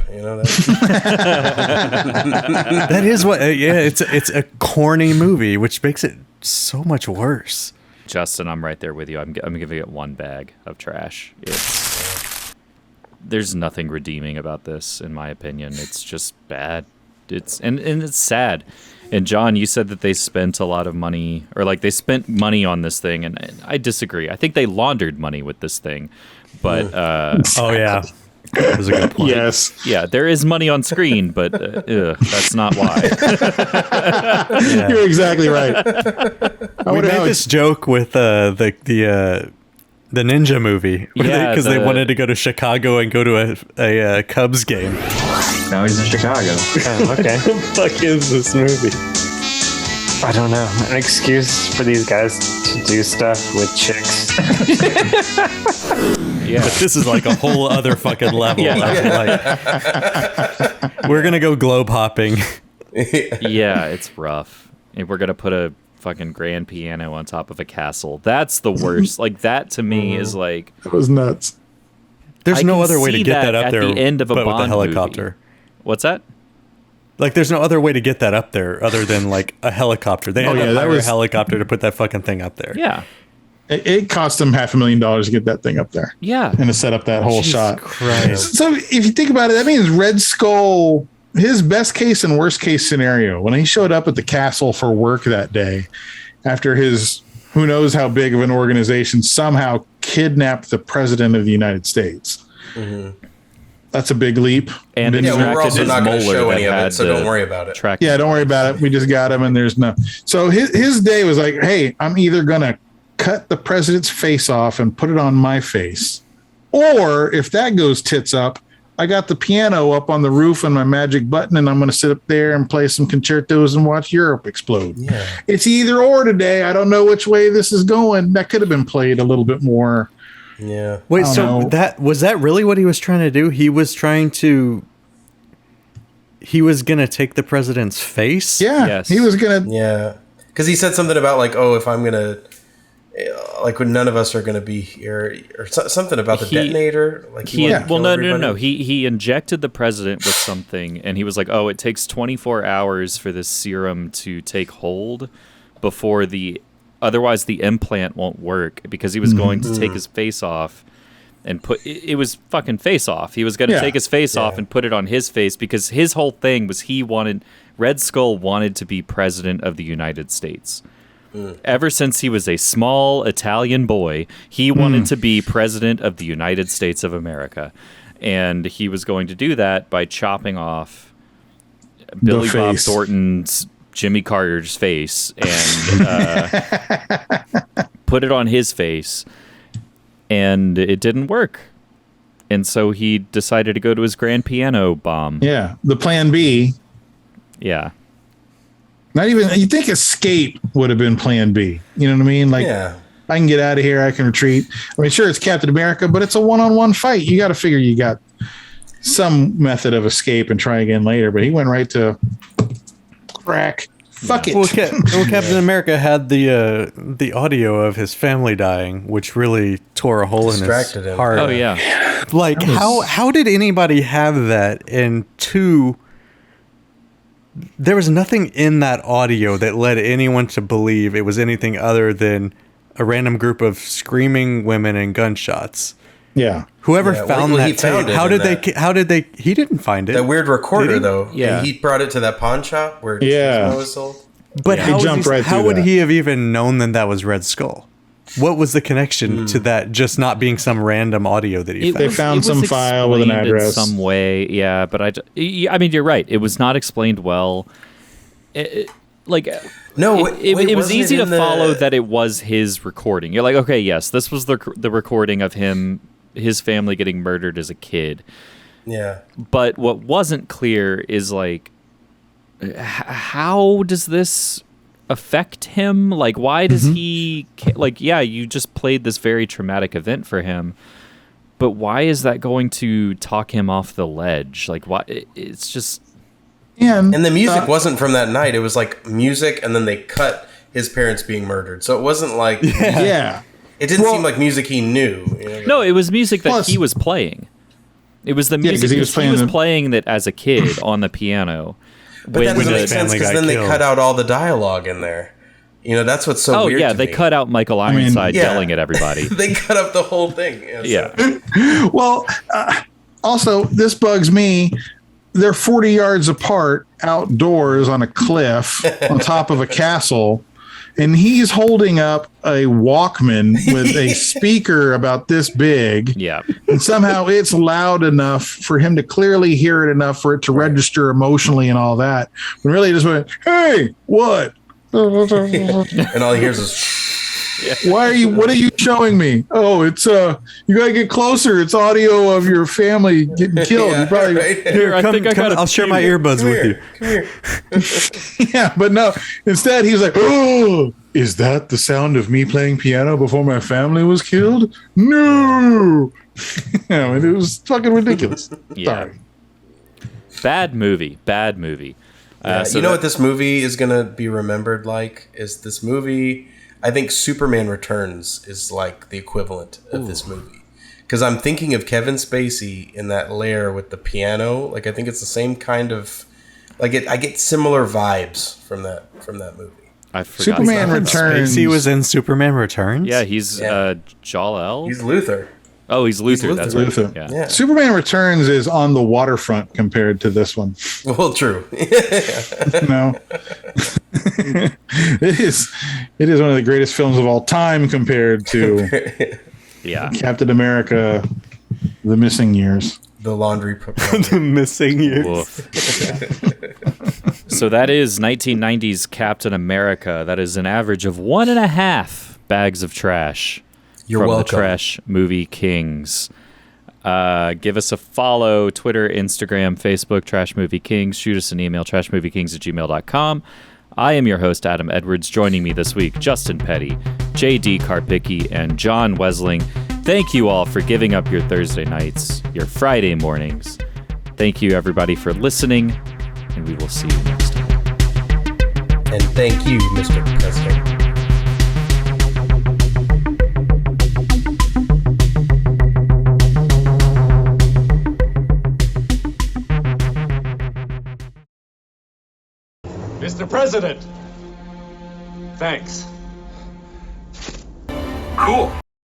S3: that is what. It's a corny movie, which makes it so much worse.
S7: Justin, I'm right there with you. I'm giving it 1 bag of trash. There's nothing redeeming about this, in my opinion. It's just bad. And it's sad. And John, you said that they spent a lot of money, or like they spent money on this thing, and I disagree. I think they laundered money with this thing, but
S3: oh yeah, That was a good point.
S2: Yes.
S7: Yeah, there is money on screen, but that's not why.
S2: You're exactly right.
S3: We made this joke with the Ninja movie because they wanted to go to Chicago and go to a Cubs game.
S1: Now he's in Chicago.
S14: Oh, okay.
S3: What the fuck is this movie?
S14: I don't know. An excuse for these guys to do stuff with chicks.
S7: Yeah.
S3: But this is like a whole other fucking level.
S7: Yeah.
S3: Like, we're gonna go globe hopping.
S7: Yeah, it's rough. And we're gonna put a fucking grand piano on top of a castle. That's the worst. Like that to me is like
S2: It was nuts.
S3: There's no other way to
S7: see
S3: get that
S7: that
S3: up
S7: at
S3: there
S7: the end of a
S3: but with a
S7: Bond
S3: helicopter.
S7: movie. What's that?
S3: Like, there's no other way to get that up there other than like a helicopter. They had to hire a helicopter to put that fucking thing up there.
S7: Yeah.
S2: It cost them $500,000 to get that thing up there.
S7: Yeah.
S2: And to set up that whole shot.
S3: Christ.
S2: So if you think about it, that means Red Skull, his best case and worst case scenario, when he showed up at the castle for work that day, after his who knows how big of an organization somehow kidnapped the president of the United States.
S8: Mm-hmm.
S2: That's a big leap.
S7: And
S8: we're also not going to show any of it, so don't worry about it.
S2: Yeah, don't worry about it. We just got him, and there's no. So his day was like, hey, I'm either going to cut the president's face off and put it on my face, or if that goes tits up, I got the piano up on the roof and my magic button, and I'm going to sit up there and play some concertos and watch Europe explode. Yeah. It's either or today. I don't know which way this is going. That could have been played a little bit more.
S8: Yeah.
S3: Wait, so that was that really what he was trying to do? He was going to take the president's face?
S2: Yeah. Yes. He was going to.
S8: Yeah. Because he said something about like, oh, if I'm going to, like when none of us are going to be here, or something about the detonator. Like
S7: No. He injected the president with something, and he was like, oh, it takes 24 hours for this serum to take hold before otherwise the implant won't work, because he was going to take his face off and it was fucking face off. He was going to take his face off and put it on his face, because his whole thing was Red Skull wanted to be president of the United States. Ever since he was a small Italian boy, he wanted to be president of the United States of America. And he was going to do that by chopping off Billy Bob Thornton's Jimmy Carter's face and put it on his face, and it didn't work. And so he decided to go to his grand piano bomb.
S2: Yeah, the plan B.
S7: Yeah.
S2: Not even, you think escape would have been plan B. You know what I mean? Like, I can get out of here, I can retreat. I mean, sure, it's Captain America, but it's a one-on-one fight. You got to figure you got some method of escape and try again later. But he went right to crack. Fuck it.
S3: Well, Captain America had the audio of his family dying, which really tore a hole in his heart.
S7: Oh yeah.
S3: Like how did anybody have that? And two, there was nothing in that audio that led anyone to believe it was anything other than a random group of screaming women and gunshots.
S2: Yeah.
S3: Whoever found that tape, how did they he didn't find it.
S8: That weird recorder though.
S7: Yeah.
S8: He brought it to that pawn shop where was sold.
S3: But how would he have even known that was Red Skull? What was the connection to that just not being some random audio that he found?
S2: They found some file with an address.
S7: In some way, yeah. But I mean, you're right. It was not explained well. It was easy to follow that it was his recording. You're like, okay, yes, this was the recording of his family getting murdered as a kid.
S8: Yeah.
S7: But what wasn't clear is like, how does this affect him? Like, why does he like? Yeah, you just played this very traumatic event for him, but why is that going to talk him off the ledge? Like, why? It's just.
S8: And the music wasn't from that night. It was like music, and then they cut his parents being murdered. So it wasn't like it didn't seem like music he knew. You know?
S7: No, it was music that he was playing. It was the music he was playing that as a kid on the piano.
S8: But that doesn't make sense because then they cut out all the dialogue in there. You know, that's what's so weird. Oh yeah,
S7: they cut out Michael Ironside yelling at everybody.
S8: They cut up the whole thing.
S7: Yeah.
S2: Well, also this bugs me. They're 40 yards apart outdoors on a cliff on top of a castle. and he's holding up a Walkman with a speaker about this big.
S7: Yeah.
S2: And somehow it's loud enough for him to clearly hear it enough for it to register emotionally and all that. When really he just went, "Hey, what?"
S8: And all he hears is,
S2: what are you showing me? Oh, it's you gotta get closer. It's audio of your family getting killed.
S8: Yeah,
S2: You probably
S8: right.
S7: Here, I think I got
S3: I'll share my earbuds with you.
S8: Come here.
S2: yeah, but no. Instead, he was like, "Oh, is that the sound of me playing piano before my family was killed?" No. I mean, it was fucking ridiculous.
S7: Yeah.
S2: Sorry.
S7: Bad movie.
S8: Yeah,
S7: So
S8: you know what this movie is going to be remembered like? Is this movie... I think Superman Returns is like the equivalent of this movie. Because I'm thinking of Kevin Spacey in that lair with the piano. Like, I think it's the same kind of... Like, I get similar vibes from that movie.
S7: I forgot.
S2: Superman Returns.
S3: Spacey was in Superman Returns?
S7: Yeah, he's Jal-El.
S8: He's Luthor.
S7: Oh, he's Luthor. That's right.
S2: Luthor.
S7: Yeah.
S2: Superman Returns is on the waterfront compared to this one.
S8: Well, true.
S2: No. It is one of the greatest films of all time compared to Captain America, The Missing Years.
S8: The laundry.
S3: The Missing Years.
S7: So that is 1990s Captain America. That is an average of 1.5 bags of trash.
S8: You're
S7: from
S8: welcome.
S7: The Trash Movie Kings. Give us a follow, Twitter, Instagram, Facebook, Trash Movie Kings. Shoot us an email, trashmoviekings@gmail.com. I am your host, Adam Edwards. Joining me this week, Justin Petty, J.D. Karpicki, and John Wessling. Thank you all for giving up your Thursday nights, your Friday mornings. Thank you, everybody, for listening, and we will see you next time.
S8: And thank you, Mr. President.
S13: Mr. President! Thanks.
S15: Cool.